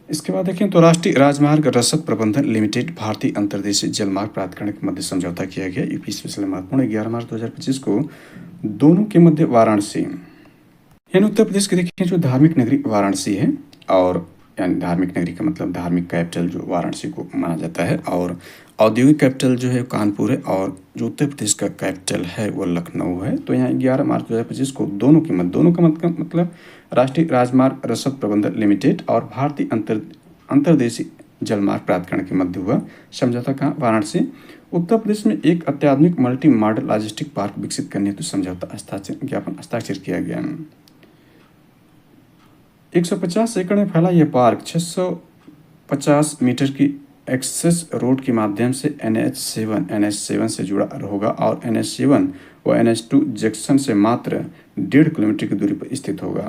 इसके बाद देखें तो राष्ट्रीय राजमार्ग रसद प्रबंधन लिमिटेड भारतीय अंतर्देशीय जलमार्ग प्राधिकरण के मध्य समझौता किया गया। यूपी स्पेशल महत्वपूर्ण 11 मार्च 2025 को दोनों के मध्य वाराणसी यानी उत्तर प्रदेश के देखें जो धार्मिक नगरी वाराणसी है और यानी धार्मिक नगरी का मतलब धार्मिक कैपिटल जो वाराणसी को माना जाता है और औद्योगिक कैपिटल जो है कानपुर है और जो उत्तर प्रदेश का कैपिटल है वो लखनऊ है। तो यहाँ 11 मार्च 2025 को दोनों का मतलब राष्ट्रीय राजमार्ग रसद प्रबंधन लिमिटेड और भारतीय अंतर्देशीय जलमार्ग प्राधिकरण के मध्य हुआ समझौता कहाँ वाराणसी उत्तर प्रदेश में एक अत्याधुनिक मल्टी मॉडल लॉजिस्टिक पार्क विकसित करने हेतु समझौता ज्ञापन हस्ताक्षर किया गया। 150 एकड़ में फैला यह पार्क 650 मीटर की एक्सेस रोड के माध्यम से NH7 से जुड़ा होगा और NH7 व NH2 जंक्शन से मात्र 1.5 किलोमीटर की दूरी पर स्थित होगा।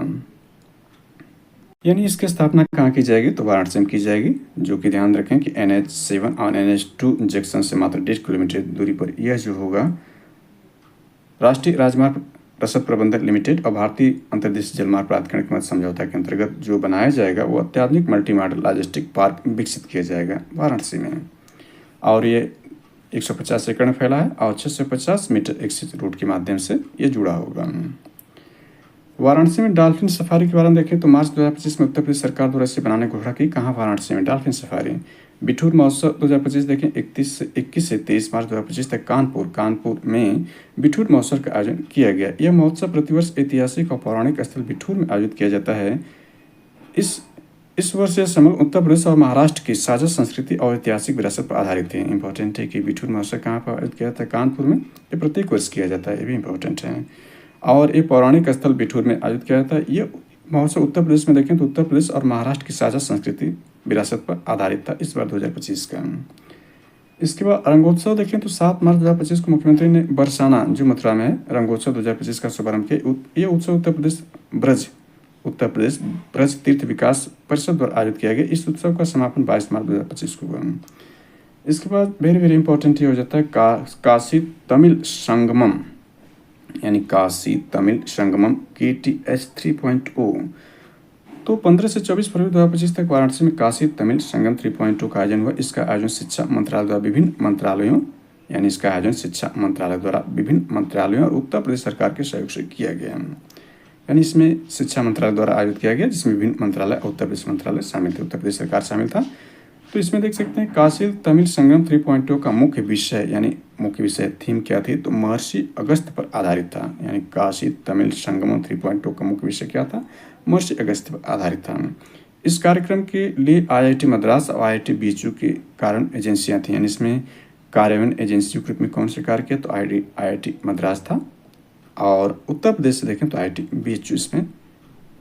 यानी इसकी स्थापना कहाँ की जाएगी तो वाराणसी में की जाएगी, जो कि ध्यान रखें कि NH7 और NH2 जंक्शन से मात्र 1.5 किलोमीटर दूरी पर यह जो होगा राष्ट्रीय राजमार्ग रसद प्रबंधन लिमिटेड और भारतीय अंतर्देशीय जलमार्ग प्राधिकरण के मध्य समझौता के अंतर्गत जो बनाया जाएगा वो अत्याधुनिक मल्टी मॉडल लॉजिस्टिक पार्क विकसित किया जाएगा वाराणसी में और ये 150 एकड़ में फैला है और 650 मीटर एक्सेस रोड के माध्यम से ये जुड़ा होगा। वाराणसी में डॉल्फिन सफारी के बारे में देखें तो मार्च 2025 में उत्तर प्रदेश सरकार द्वारा इसे बनाने की घोषणा की। कहाँ वाराणसी में डॉल्फिन सफारी बिठूर महोत्सव 2025 देखें 21 से 23 मार्च 2025 तक कानपुर में बिठूर महोत्सव का आयोजन किया गया। यह महोत्सव प्रतिवर्ष ऐतिहासिक और पौराणिक स्थल बिठूर में आयोजित किया जाता है। इस वर्ष यह समग्र उत्तर प्रदेश और महाराष्ट्र की साझा संस्कृति और ऐतिहासिक विरासत पर आधारित है। इंपॉर्टेंट है कि बिठूर महोत्सव कहाँ पर आयोजित किया जाता है कानपुर में, ये प्रत्येक वर्ष किया जाता है, ये भी इंपॉर्टेंट है। और ये पौराणिक स्थल बिठूर में आयोजित किया जाता है। ये महोत्सव उत्तर प्रदेश में देखें तो उत्तर प्रदेश और महाराष्ट्र की साझा संस्कृति विरासत पर आधारित था इस बार 2025 का। इसके बाद रंगोत्सव देखें तो 7 मार्च 2025 को मुख्यमंत्री ने बरसाना जो मथुरा में है रंगोत्सव 2025 का शुभारंभ किया। ये उत्सव उत्तर प्रदेश ब्रज तीर्थ विकास परिषद द्वारा आयोजित किया गया। इस उत्सव का समापन 22 मार्च 2025 को हुआ। इसके बाद वेरी इंपॉर्टेंट ये हो जाता है काशी तमिल संगमम यानी काशी तमिल संगमम KTH 3.0। तो 15 से 24 फरवरी 2025 तक वाराणसी में काशी तमिल संगम 3.0 का आयोजन हुआ। इसका आयोजन शिक्षा मंत्रालय द्वारा विभिन्न मंत्रालयों और उत्तर प्रदेश सरकार के सहयोग से किया गया। यानी इसमें शिक्षा मंत्रालय द्वारा आयोजित किया गया जिसमें विभिन्न मंत्रालय और उत्तर प्रदेश मंत्रालय शामिल थे, उत्तर प्रदेश सरकार शामिल था। तो इसमें देख सकते हैं काशी तमिल संगम 3.0 का मुख्य विषय थीम क्या थी तो महर्षि अगस्त्य पर आधारित था। यानी काशी तमिल संगम 3.0 का मुख्य विषय क्या था, महर्षि अगस्त्य पर आधारित था। इस कार्यक्रम के लिए IIT मद्रास और IIT BHU के कारण एजेंसियां थी। यानी इसमें कार्यान्वयन एजेंसी के रूप में कौन से कार्य किया तो IIT मद्रास था और उत्तर प्रदेश से देखें तो IIT BHU इसमें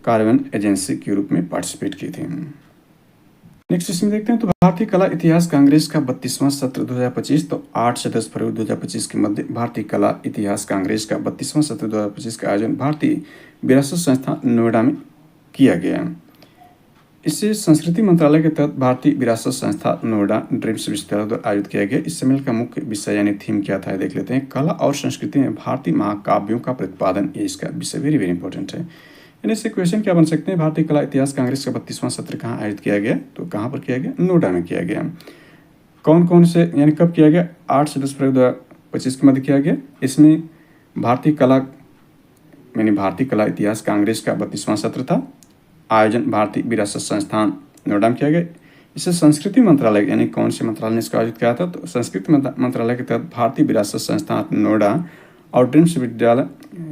कार्यान्वयन एजेंसी के रूप में पार्टिसिपेट की थी। नेक्स्ट इसमें देखते हैं तो भारतीय कला इतिहास कांग्रेस का 32वां सत्र 2025 तो 8 से 10 फरवरी 2025 के मध्य भारतीय कला इतिहास कांग्रेस का 32वां सत्र 2025 का आयोजन भारतीय विरासत संस्थान नोएडा में किया गया। इसे संस्कृति मंत्रालय के तहत भारतीय विरासत संस्थान नोएडा ड्रीम्स विश्वविद्यालय द्वारा आयोजित किया गया। इस सम्मेलन का मुख्य विषय यानी थीम क्या था देख लेते हैं। कला और संस्कृति में भारतीय महाकाव्यों का प्रतिपादन, ये इसका विषय वेरी इंपॉर्टेंट है। यानी इससे क्वेश्चन क्या बन सकते हैं, भारतीय कला इतिहास कांग्रेस का 32वां सत्र कहाँ आयोजित किया गया तो कहाँ पर किया गया, नोएडा में किया गया। कौन से यानी कब किया गया, 8 से 10 फरवरी 2025 के मध्य किया गया। इसमें भारतीय कला इतिहास कांग्रेस का 32वां सत्र था। आयोजन भारतीय विरासत संस्थान नोएडा में किया गया। इसे संस्कृति मंत्रालय यानी कौन से मंत्रालय ने इसका आयोजित किया था तो संस्कृति मंत्रालय के तहत भारतीय विरासत संस्थान नोएडा और ड्रीम्स विश्वविद्यालय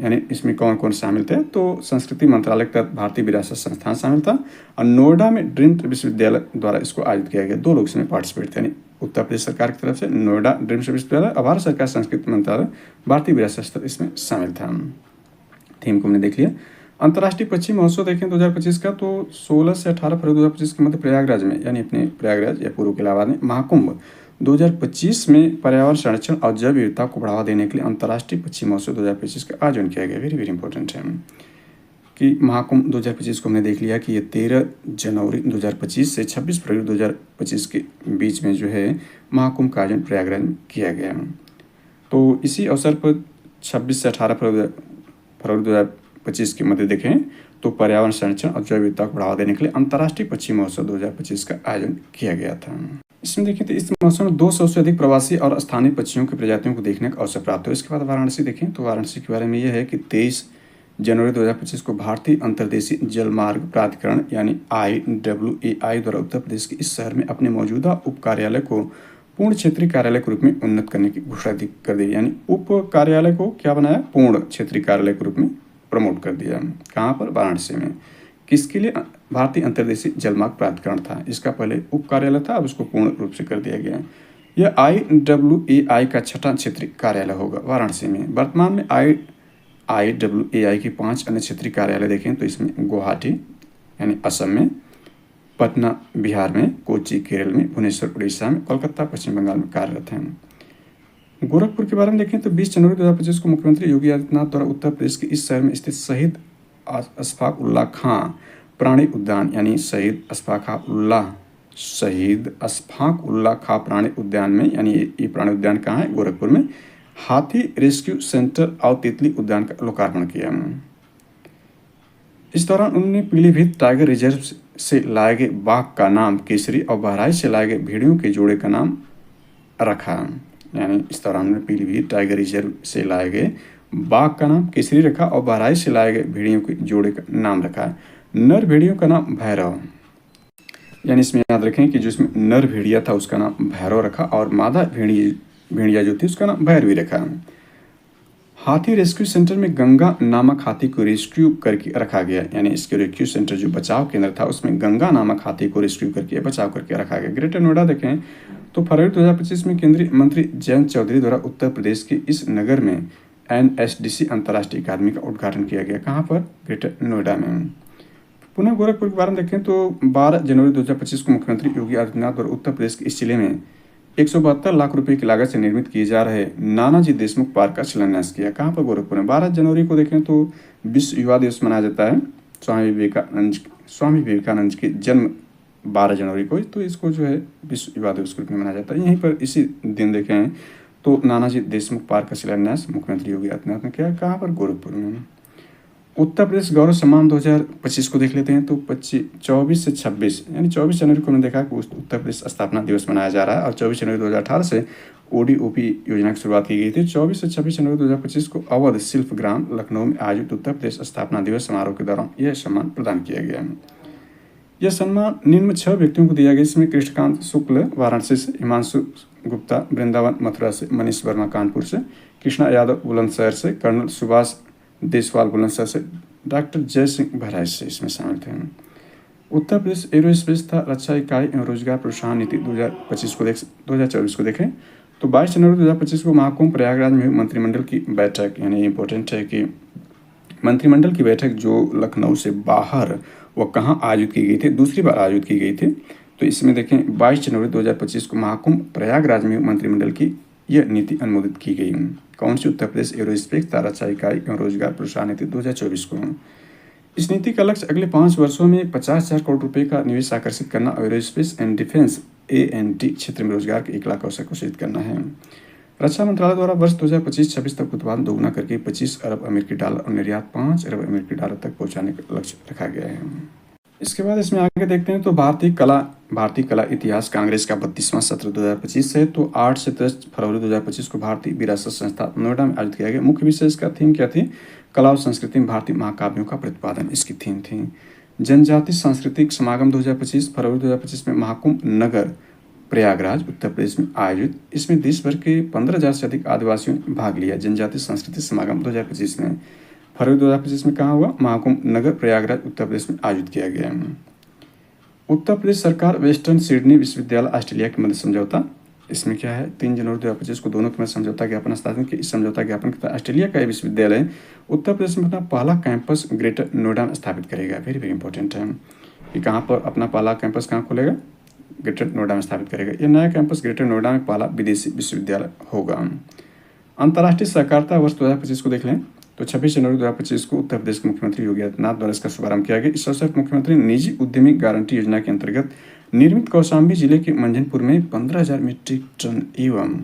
यानी इसमें कौन शामिल थे तो संस्कृति मंत्रालय के तहत भारतीय विरासत संस्थान शामिल था और नोएडा में ड्रीम्स विश्वविद्यालय द्वारा इसको आयोजित किया गया। 2 लोग इसमें पार्टिसिपेट थे, यानी उत्तर प्रदेश सरकार की तरफ से नोएडा ड्रीम्स विश्वविद्यालय और भारत सरकार संस्कृति मंत्रालय भारतीय विरासत इसमें शामिल था। थीम को हमने देख लिया। अंतर्राष्ट्रीय पक्षी महोत्सव देखें 2025 का, तो 16 से 18 फरवरी 2025 के मध्य प्रयागराज में, यानी अपने प्रयागराज या पूर्व के इलाहाबाद में महाकुंभ 2025 में पर्यावरण संरक्षण और जैव विविधता को बढ़ावा देने के लिए अंतर्राष्ट्रीय पक्षी महोत्सव 2025 का आयोजन किया गया। वेरी वेरी इंपॉर्टेंट है कि महाकुंभ 2025 को हमने देख लिया कि ये 13 जनवरी 2025 से 26 फरवरी 2025 के बीच में जो है महाकुंभ का आयोजन प्रयागराज में किया गया। तो इसी अवसर पर 26 से 18 फरवरी 2025 के मध्य देखें तो पर्यावरण संरक्षण और जैव विविधता को बढ़ावा देने के लिए अंतर्राष्ट्रीय पक्षी महोत्सव 2025 का आयोजन किया गया था। इसमें देखें तो इस महोत्सव में 200 से अधिक प्रवासी और स्थानीय पक्षियों की प्रजातियों को देखने का अवसर प्राप्त हुआ। इसके बाद वाराणसी देखें तो वाराणसी के बारे में यह है कि 23 जनवरी 2025 को भारतीय अंतर्देशीय जलमार्ग प्राधिकरण यानी IWAI द्वारा उत्तर प्रदेश के इस शहर में अपने मौजूदा उप कार्यालय को पूर्ण क्षेत्रीय कार्यालय के रूप में उन्नत करने की घोषणा कर दी। यानी उप कार्यालय को क्या बनाया, पूर्ण क्षेत्रीय कार्यालय के रूप में प्रमोट कर दिया। कहाँ पर, वाराणसी में। किसके लिए, भारतीय अंतर्देशीय जलमार्ग प्राधिकरण था, इसका पहले उप कार्यालय था, अब उसको पूर्ण रूप से कर दिया गया। यह IWAI का 6वां क्षेत्रीय कार्यालय होगा वाराणसी में। वर्तमान में IWAI की 5 अन्य क्षेत्रीय कार्यालय देखें तो इसमें गुवाहाटी यानी असम में, पटना बिहार में, कोच्चि केरल में, भुवनेश्वर उड़ीसा में, कोलकाता पश्चिम बंगाल में कार्यरत हैं। गोरखपुर के बारे में देखें तो 20 जनवरी 2025 को मुख्यमंत्री योगी आदित्यनाथ द्वारा उत्तर प्रदेश के इस शहर में स्थित शहीद अशफाक उल्लाह खां प्राणी उद्यान यानी शहीद अशफाक उल्लाह खां प्राणी उद्यान में, यानी ये प्राणी उद्यान कहाँ है, गोरखपुर में, हाथी रेस्क्यू सेंटर और तितली उद्यान का लोकार्पण किया। इस दौरान उन्होंने पीलीभीत टाइगर रिजर्व से लाए गए बाघ का नाम केसरी और बहराइच से लाए गए भेड़ियों के जोड़े का नाम रखा। यानी इस दौरान उन्होंने पीलीभीत टाइगर रिजर्व से लाए गए बाघ का नाम केसरी रखा और बहराइच से लाए गए भेड़ियों के जोड़े का नाम रखा। नर भेड़ियों का नाम भैरव, यानी इसमें याद रखें कि जो इसमें नर भेड़िया था उसका नाम भैरव रखा और मादा भेड़िया जो थी उसका नाम भैरवी रखा। हाथी रेस्क्यू सेंटर में गंगा नामक हाथी को रेस्क्यू करके रखा गया, यानी इसके रेस्क्यू सेंटर जो बचाव केंद्र था उसमें गंगा नामक हाथी को रेस्क्यू करके बचाव करके रखा गया। ग्रेटर नोएडा देखें तो फरवरी 2025 में केंद्रीय मंत्री जयंत चौधरी द्वारा उत्तर प्रदेश के इस नगर में NSDC अंतर्राष्ट्रीय अकादमी का उद्घाटन किया गया। कहाँ पर, ग्रेटर नोएडा में। पुनः गोरखपुर के बारे में देखें तो 12 जनवरी 2025 को मुख्यमंत्री योगी आदित्यनाथ द्वारा उत्तर प्रदेश के इस जिले में 172 लाख रुपए की लागत से निर्मित किए जा रहे नानाजी देशमुख पार्क का शिलान्यास किया। कहाँ पर, गोरखपुर में। 12 जनवरी को देखें तो विश्व युवा दिवस मनाया जाता है। स्वामी विवेकानंद के जन्म 12 जनवरी को, तो इसको जो है विश्व युवा दिवस के रूप में मनाया जाता है। यहीं पर इसी दिन देखें तो नानाजी देशमुख पार्क का शिलान्यास मुख्यमंत्री योगी आदित्यनाथ ने किया। कहाँ पर, गोरखपुर में। उत्तर प्रदेश गौरव सम्मान 2025 को देख लेते हैं तो 24 से 26 यानी 24 जनवरी को हमने देखा कि उत्तर प्रदेश स्थापना दिवस मनाया जा रहा है और 24 जनवरी 2018 से ODOP योजना की शुरुआत की गई थी। 24 से 26 जनवरी 2025 को अवध शिल्प ग्राम लखनऊ में आयोजित उत्तर प्रदेश स्थापना दिवस समारोह के दौरान यह सम्मान प्रदान किया गया। यह सम्मान निम्न 6 व्यक्तियों को दिया गया, इसमें कृष्णकांत शुक्ल वाराणसी से, हिमांशु गुप्ता वृंदावन मथुरा से, मनीष वर्मा कानपुर से, कृष्णा यादव बुलंदशहर से, कर्नल सुभाष देसवाल बुलंदशहर से, डॉक्टर जय सिंह बहराइच से इसमें शामिल थे। उत्तर प्रदेश एरोस्पेस तथा रक्षा इकाई एवं रोजगार प्रोत्साहन नीति 2024 को देखें तो 22 जनवरी 2025 को महाकुंभ प्रयागराज में मंत्रिमंडल की बैठक, यानी इंपॉर्टेंट है कि मंत्रिमंडल की बैठक जो लखनऊ से बाहर वो कहाँ आयोजित की गई थी, दूसरी बार आयोजित की गई थी। तो इसमें देखें 22 जनवरी 2025 को महाकुंभ प्रयागराज में मंत्रिमंडल की यह नीति अनुमोदित की गई। कौन सी, उत्तर प्रदेश एरोस्पेस तथा रक्षा इकाई एवं रोजगार प्रोत्साहन नीति 2024 को। इस नीति का लक्ष्य अगले 5 वर्षों में 50,000 करोड़ रुपए का निवेश आकर्षित करना और एरोस्पेस एंड डिफेंस AND क्षेत्र में रोजगार के 1 लाख अवसर को सृजित करना है। रक्षा मंत्रालय द्वारा वर्ष 2025-26 तक उत्पादन दोगुना करके 25 अरब अमेरिकी डॉलर और निर्यात 5 अरब अमेरिकी डॉलर तक पहुंचाने का लक्ष्य रखा गया है। इसके बाद इसमें आगे देखते हैं तो भारतीय कला इतिहास कांग्रेस का 32वां सत्र 2025 से, तो 8 से 10 फरवरी 2025 को भारतीय विरासत संस्था नोएडा में आयोजित किया गया। मुख्य विषय इसका थीम क्या थी, कला और संस्कृति में भारतीय महाकाव्यों का प्रतिपादन, इसकी थीम थी। जनजाति सांस्कृतिक समागम 2025 फरवरी 2025 में महाकुंभ नगर प्रयागराज उत्तर प्रदेश में आयोजित, इसमें देश भर के 15,000 से अधिक आदिवासियों ने भाग लिया। जनजातीय सांस्कृतिक समागम 2025 में फरवरी 2025 में कहाँ हुआ, महाकुंभ नगर प्रयागराज उत्तर प्रदेश में आयोजित किया गया। उत्तर प्रदेश सरकार वेस्टर्न सिडनी विश्वविद्यालय ऑस्ट्रेलिया के मध्य समझौता इसमें क्या है, 3 जनवरी 2025 को दोनों के मध्य समझौता ज्ञापन हस्ताक्षर किया। इस समझौता ज्ञापन के तहत ऑस्ट्रेलिया का विश्वविद्यालय उत्तर प्रदेश में अपना पहला कैंपस ग्रेटर नोएडा में स्थापित करेगा। वेरी वेरी इंपॉर्टेंट है कि कहाँ पर अपना पहला कैंपस कहाँ खोलेगा, ग्रेटर नोएडा में स्थापित करेगा। यह नया कैंपस ग्रेटर नोएडा में पहला विदेशी विश्वविद्यालय होगा। अंतर्राष्ट्रीय सहकारिता वर्ष 2025 को देख लें तो 26 जनवरी 2025 को उत्तर प्रदेश के मुख्यमंत्री योगी आदित्यनाथ द्वारा इसका शुभारंभ किया गया। इस अवसर पर मुख्यमंत्री निजी उद्यमी गारंटी योजना के अंतर्गत निर्मित कौशाम्बी जिले के मंझनपुर में 15,000 मीट्रिक टन एवं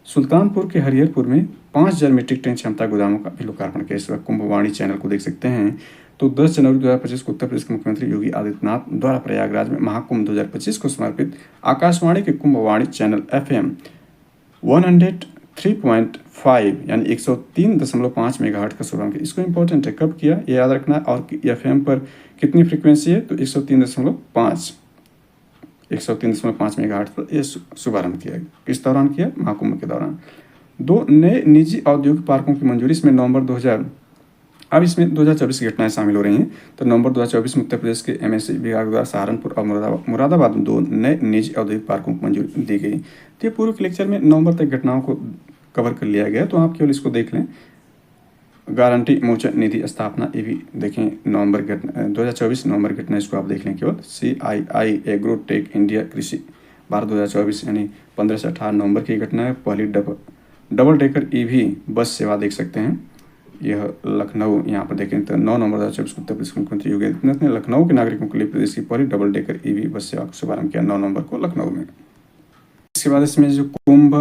सुल्तानपुर के हरिहरपुर में 5,000 मीट्रिक टन क्षमता गोदामों का भी लोकार्पण किया। इस वक्त कुंभवाणी चैनल को देख सकते हैं। तो 10 जनवरी 2025 को उत्तर प्रदेश के मुख्यमंत्री योगी आदित्यनाथ द्वारा प्रयागराज में महाकुंभ 2025 को समर्पित आकाशवाणी के कुंभवाणी चैनल FM 103.5 यानी 103.5 मेगाहर्ट्ज का शुभारंभ किया। इसको इंपॉर्टेंट है, कब किया ये याद रखना है। और FM पर कितनी फ्रीक्वेंसी है, तो 103.5 मेगाहर्ट्ज पर यह शुभारंभ किया। किस दौरान किया, महाकुंभ के दौरान। 2 नए निजी औद्योगिक पार्कों की मंजूरी। इसमें नवंबर 2024 की घटनाएं शामिल हो रही हैं। तो नवंबर 2024 में उत्तर प्रदेश के MSC विभाग द्वारा सहारनपुर और मुरादाबाद में 2 नए निजी औद्योगिक पार्कों को मंजूरी दी गई। तो ये पूर्व के लेक्चर में नवंबर तक घटनाओं को कवर कर लिया गया, तो आप केवल इसको देख लें। गारंटी मोचन निधि स्थापना, ये भी देखें, नवंबर घटना 2024 नवंबर घटना, इसको आप देख लें केवल। CII एग्रोटेक इंडिया कृषि भारत 2024 यानी 15 से 18 नवंबर की घटना है। पहली डबल डेकर EV बस सेवा देख सकते हैं। यह लखनऊ, यहाँ पर देखें तो 9 नवंबर 2024 को उत्तर प्रदेश के मुख्यमंत्री योगी आदित्यनाथ ने लखनऊ के नागरिकों के लिए प्रदेश की पहली डबल डेकर EV बस सेवा का शुभारंभ किया 9 नवंबर को लखनऊ में। इसके बाद इसमें जो कुंभ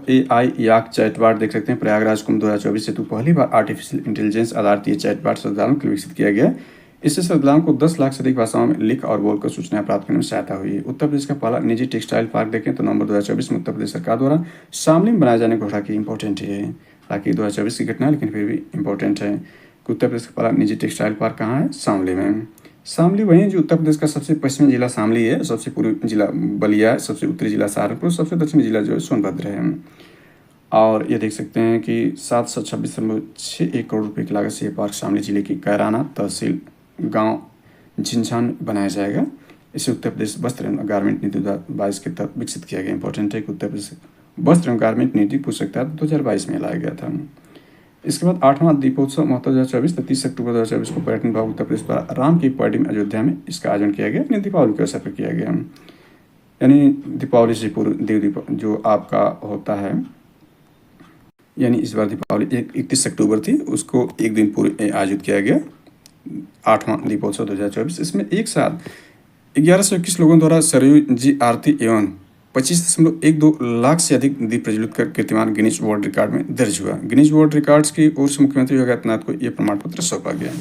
AI याक चैटबॉट देख सकते हैं। प्रयागराज कुंभ 2024 हेतु पहली बार आर्टिफिशियल इंटेलिजेंस आधारित ये चैटबॉट श्रद्धालुओं के लिए विकसित किया गया। इससे श्रद्धालुओं को 10 लाख से अधिक भाषाओं में लिख और बोलकर सूचनाएं प्राप्त करने में सहायता हुई है। उत्तर प्रदेश का पहला निजी टेक्सटाइल पार्क देखें तो नवंबर 2024 में उत्तर प्रदेश सरकार द्वारा शामली में बनाए जाने की घोषणा की। इंपॉर्टेंट है, हालांकि 2024 की घटना है लेकिन फिर भी इंपॉर्टेंट है कि उत्तर प्रदेश का पहला निजी टेक्सटाइल पार्क कहाँ है, शामली में। शामली वहीं जो उत्तर प्रदेश का सबसे पश्चिमी जिला शामली है, सबसे पूर्वी जिला बलिया है, सबसे उत्तरी जिला सहारनपुर, सबसे दक्षिणी जिला जो है सोनभद्र है। और ये देख सकते हैं कि 726.6 करोड़ रुपये की लागत से ये पार्क शामली जिले की कैराना तहसील गांव झिंझान में बनाया जाएगा। इसे उत्तर प्रदेश वस्त्र एवं गारमेंट नीति 2022 के तहत विकसित किया गया। इंपॉर्टेंट है कि उत्तर प्रदेश वस्त्र एवं गारमेंट नीति पुस्तक तहत 2022 में लाया गया था। इसके बाद 8वां दीपोत्सव महोत्सव 2024 30 अक्टूबर 2024 को पर्यटन विभाग उत्तर प्रदेश द्वारा राम की पौड़ी में अयोध्या में इसका आयोजन किया गया। यानी दीपावली के अवसर पर किया गया, यानी दीपावली से पूर्व देव जो आपका होता है, यानी इस बार दीपावली 31 अक्टूबर थी, उसको एक दिन पूर्व आयोजित किया गया 8वां दीपोत्सव 2024। इसमें एक साथ 1121 लोगों द्वारा सरयू जी आरती एवं 25.12 लाख से अधिक दीप प्रज्वलित कर कीर्तिमान गिनीज वर्ल्ड रिकॉर्ड में दर्ज हुआ। गिनीज वर्ल्ड रिकॉर्ड्स की ओर से मुख्यमंत्री योगी आदित्यनाथ को यह प्रमाण पत्र सौंपा गया।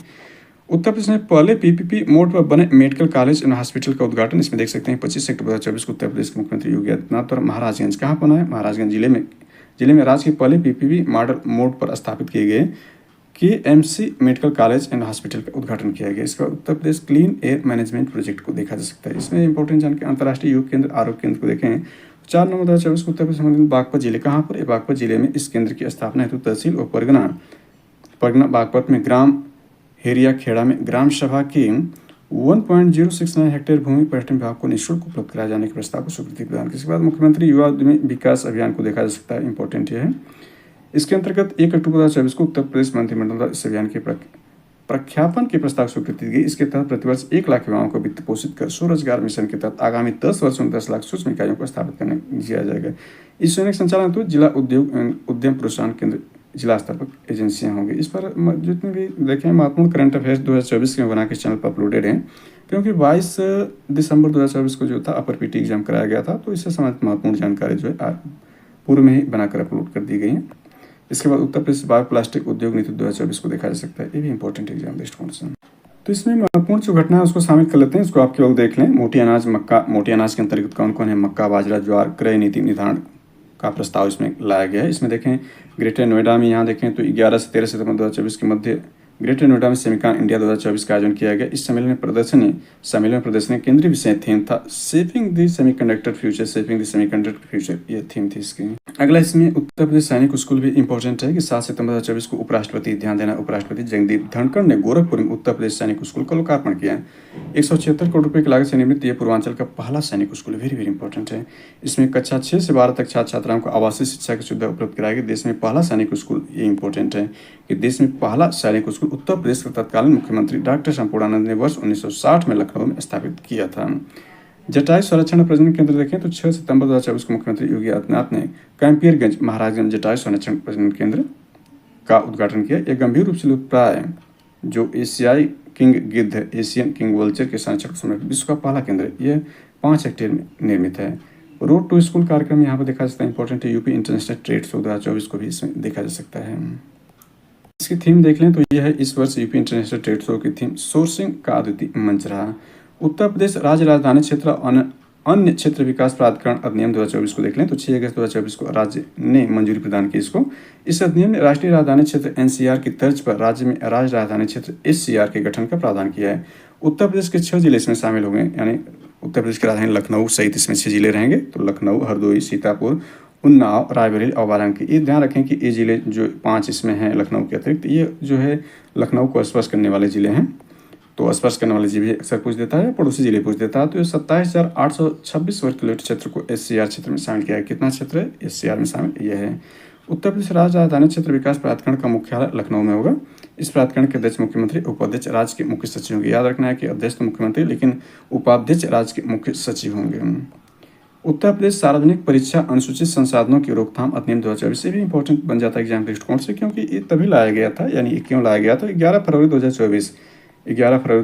उत्तर प्रदेश में पहले PPP मोड पर बने मेडिकल कॉलेज एवं हॉस्पिटल का उद्घाटन। इसमें देख सकते हैं 25 अक्टूबर 2024 को उत्तर प्रदेश के मुख्यमंत्री योगी आदित्यनाथ द्वारा महाराजगंज कहाँ बना है, महाराजगंज जिले में राज्य के पहले PPP मॉडल मोड पर स्थापित किए गए KMC medical college and hospital का उद्घाटन किया गया। इसका Uttar Pradesh clean air management project को देखा जा सकता है। इसमें इंपॉर्टेंट जानकारी अंतर्राष्ट्रीय योग केंद्र आरोग्य केंद्र को देखें 4 नवंबर 2024 को उत्तर प्रदेश में बागपत जिले कहाँ पर, बागपत जिले में इस केंद्र की स्थापना हेतु तहसील और परगना बागपत में ग्राम हेरिया खेड़ा में ग्राम सभा की 1.069 हेक्टेयर भूमि पर्यटन विभाग को निःशुल्क उपलब्ध कराए जाने के प्रस्ताव को स्वीकृति प्रदान की। इसके बाद मुख्यमंत्री युवा उद्यमी विकास अभियान को देखा जा सकता है। इंपॉर्टेंट ये है, इसके अंतर्गत 1 अक्टूबर 2024 को उत्तर प्रदेश मंत्रिमंडल द्वारा इस अभियान के प्रख्यापन के प्रस्ताव स्वीकृति दी गई। इसके तहत प्रतिवर्ष 1 लाख युवाओं को वित्त पोषित कर स्वरोजगार मिशन के तहत आगामी 10 वर्षों में 10 लाख सूक्ष्म इकाइयों को स्थापित करने दिया जाएगा। इस योजना का संचालन तो जिला उद्यम प्रोत्साहन केंद्र जिला स्तर पर एजेंसियां होंगी। इस पर जितने भी देखें महत्वपूर्ण करंट अफेयर्स 2024 के बना के चैनल पर अपलोडेड हैं, क्योंकि 22 दिसंबर 2024 को जो था अपर PT एग्जाम कराया गया था, तो इससे संबंधित महत्वपूर्ण जानकारी जो है पूर्व में ही बनाकर अपलोड कर दी गई है। इसके बाद उत्तर प्रदेश बायो प्लास्टिक उद्योग नीति 2024 को देखा जा सकता है। ये भी इंपॉर्टेंट एग्जाम दृष्टिकोण से। तो इसमें महत्वपूर्ण जो घटना है उसको शामिल कर लेते हैं, इसको आप केवल देख लें। मोटी अनाज मक्का, मोटी अनाज के अंतर्गत कौन कौन है, मक्का बाजरा ज्वार क्रय नीति निर्धारण का प्रस्ताव इसमें लाया गया है। इसमें देखें ग्रेटर नोएडा में, यहाँ देखें तो 11 से 13 सितंबर 2024 के मध्य ग्रेटर नोएडा में सेमिकॉन इंडिया 2024 का आयोजन किया गया। इस सम्मेलन में प्रदर्शनी केंद्रीय विषय थीम था शेपिंग द सेमीकंडक्टर फ्यूचर, ये थीम थी इसकी। अगला इसमें उत्तर प्रदेश सैनिक स्कूल भी इंपॉर्टेंट है कि 7 सितंबर 2024 को उपराष्ट्रपति ध्यान देना, उपराष्ट्रपति जगदीप धनखड़ ने गोरखपुर में उत्तर प्रदेश सैनिक स्कूल का लोकार्पण किया। 176 करोड़ रुपए की लागत से निर्मित यह पूर्वांचल का पहला सैनिक स्कूल वेरी वेरी इंपॉर्टेंट है। इसमें कक्षा 6 से 12 तक छात्र छात्राओं को आवासीय शिक्षा की सुविधा उपलब्ध कराएगी। देश में पहला सैनिक स्कूल, ये इंपॉर्टेंट है कि देश में पहला सैनिक स्कूल उत्तर प्रदेश के तत्कालीन मुख्यमंत्री डॉक्टर संपूर्णानंद ने वर्ष 1960 में लखनऊ में स्थापित किया था। जटायु संरक्षण और प्रजनन केंद्र देखें तो 6 सितंबर 2024 को मुख्यमंत्री योगी आदित्यनाथ ने कैंपियरगंज महाराजगंज जटायु संरक्षण प्रजनन केंद्र का उद्घाटन किया। यह गंभीर रूप से लुप्तप्राय जो एशियाई किंग गिद्ध, एशियन किंग वल्चर के संरक्षण को समर्पित विश्व का पहला केंद्र, यह 5 हेक्टेयर में निर्मित है। रोड टू स्कूल कार्यक्रम यहाँ पर देखा जा सकता है, इंपॉर्टेंट है। यूपी इंटरनेशनल ट्रेड शो 2024 को भी इसमें देखा जा सकता है। इसकी थीम देख लें तो यह है इस वर्ष यूपी इंटरनेशनल ट्रेड शो की थीम सोर्सिंग का अद्वितीय मंच रहा। उत्तर प्रदेश राज्य राजधानी क्षेत्र और अन्य क्षेत्र विकास प्राधिकरण अधिनियम 2024 को देख लें तो 6 अगस्त 2024 को राज्य ने मंजूरी प्रदान की इसको। इस अधिनियम ने राष्ट्रीय राजधानी क्षेत्र एनसीआर की तर्ज पर राज्य में राज्य राजधानी क्षेत्र एससीआर के गठन का प्रावधान किया है। उत्तर प्रदेश के 6 जिले इसमें शामिल हो गए, यानी उत्तर प्रदेश की राजधानी लखनऊ सहित इसमें 6 जिले रहेंगे। तो लखनऊ, हरदोई, सीतापुर, उन्नाव, रायबरेली और वाराणसी। ये ध्यान रखें कि ये जिले जो 5 इसमें हैं लखनऊ के अतिरिक्त, ये जो है लखनऊ को स्पर्श करने वाले जिले हैं। तो स्पर्श करने वाले जिले अक्सर पूछ देता है, पड़ोसी जिले पूछ देता है। तो ये 27,826 वर्ग किलोमीटर क्षेत्र को एससीआर क्षेत्र में शामिल किया है। कितना क्षेत्र है एससीआर में शामिल? यह है। उत्तर प्रदेश राज्य राजधानी क्षेत्र विकास प्राधिकरण का मुख्यालय लखनऊ में होगा। इस प्राधिकरण के अध्यक्ष मुख्यमंत्री, उपाध्यक्ष राज्य के मुख्य सचिव होंगे। याद रखना है कि अध्यक्ष तो मुख्यमंत्री, लेकिन उपाध्यक्ष राज्य के मुख्य सचिव होंगे। उत्तर प्रदेश सार्वजनिक परीक्षा अनुसूचित संसाधनों की रोकथाम अधिनियम 2024 से भी इंपॉर्टेंट बन जाता है एग्जाम दृष्टिकोण से, क्योंकि ये तभी लाया गया था। यानी ये क्यों लाया गया था? 11 फरवरी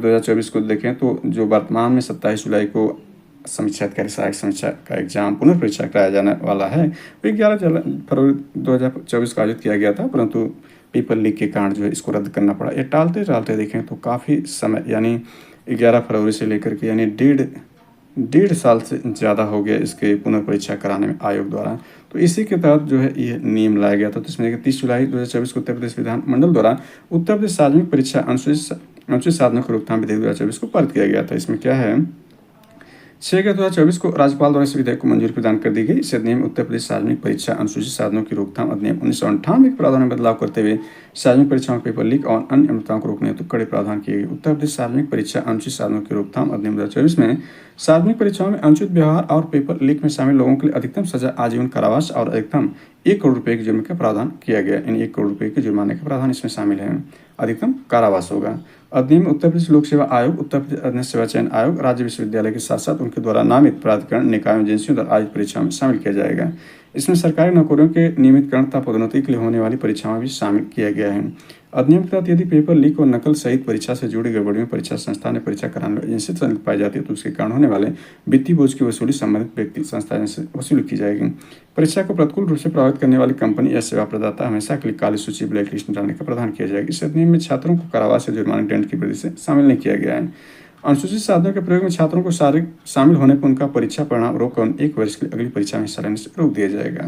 2024 को देखें तो जो वर्तमान में 27 जुलाई को समीक्षा अधिकारी सहायक समीक्षा का एग्जाम पुनर्परीक्षा कराया जाने वाला है, वो 11 फरवरी 2024 को आयोजित किया गया था, परंतु पेपर लीक के कारण जो है इसको रद्द करना पड़ा। ये टालते टालते देखें तो काफ़ी समय, यानी 11 फरवरी से लेकर के यानी डेढ़ साल से ज़्यादा हो गया इसके पुनर्परीक्षा कराने में आयोग द्वारा। तो इसी के तहत जो है ये नियम लाया गया था। तो इसमें 30 जुलाई 2024 को उत्तर प्रदेश विधानमंडल द्वारा उत्तर प्रदेश सार्वजनिक परीक्षा अनुचित साधनों की रोकथाम विधेयक 2024 को पारित किया गया था। इसमें क्या है, 6 अगस्त 2024 को राज्यपाल द्वारा इस विधेयक को मंजूरी प्रदान कर दी गई। इस अधिनियम में उत्तर प्रदेश सार्वजनिक परीक्षा अनुसूचित साधनों की रोकथाम अधिनियम 1998 के प्रावधान में बदलाव करते हुए सार्वजनिक परीक्षाओं पेपर लीक और अन्य अनियमितताओं को रोकने हेतु कड़े प्रावधान किए गए। उत्तर प्रदेश सार्वजनिक परीक्षा अनुचित साधनों की रोकथाम अधिनियम 2024 में सार्वजनिक परीक्षाओं में अनुचित व्यवहार और पेपर लीक में शामिल लोगों के लिए अधिकतम सजा आजीवन कारावास और अधिकतम 1 करोड़ रुपए के जुर्माने का प्रावधान किया गया। इन 1 करोड़ रुपए के जुर्माने का प्रावधान इसमें शामिल है। अधिकतम कारावास होगा। अधिनियम में उत्तर प्रदेश लोक सेवा आयोग, उत्तर प्रदेश अधीन सेवा चयन आयोग, राज्य विश्वविद्यालय के साथ साथ उनके द्वारा नामित प्राधिकरण, निकायों, एजेंसियों द्वारा आयोजित परीक्षाओं में शामिल किया जाएगा। इसमें सरकारी नौकरियों के नियमितकरण तथा पदोन्नति के लिए होने वाली परीक्षाओं भी शामिल किया गया है। अधिनियम के तहत यदि पेपर लीक और नकल सहित परीक्षा से जुड़ी गड़बड़ियों में परीक्षा संस्थान ने परीक्षा कराने वाली एजेंसी से पाई जाती है तो उसके कारण होने वाले वित्तीय बोझ की वसूली संबंधित व्यक्ति संस्था से वसूली की जाएगी। परीक्षा को प्रतिकूल रूप से प्रभावित करने वाली कंपनी या सेवा प्रदाता हमेशा के लिए काली सूची ब्लैक लिस्ट में डालने का प्रावधान किया जाएगा। इस अधिनियम में छात्रों को कारावास या जुर्माने दंड की वृद्धि से शामिल नहीं किया गया है। अनुसूचित साधनों के प्रयोग में छात्रों को शामिल होने पर उनका परीक्षा परिणाम रोक कर 1 वर्ष के लिए अगली परीक्षा में हिस्सा लेने से रोक दिया जाएगा।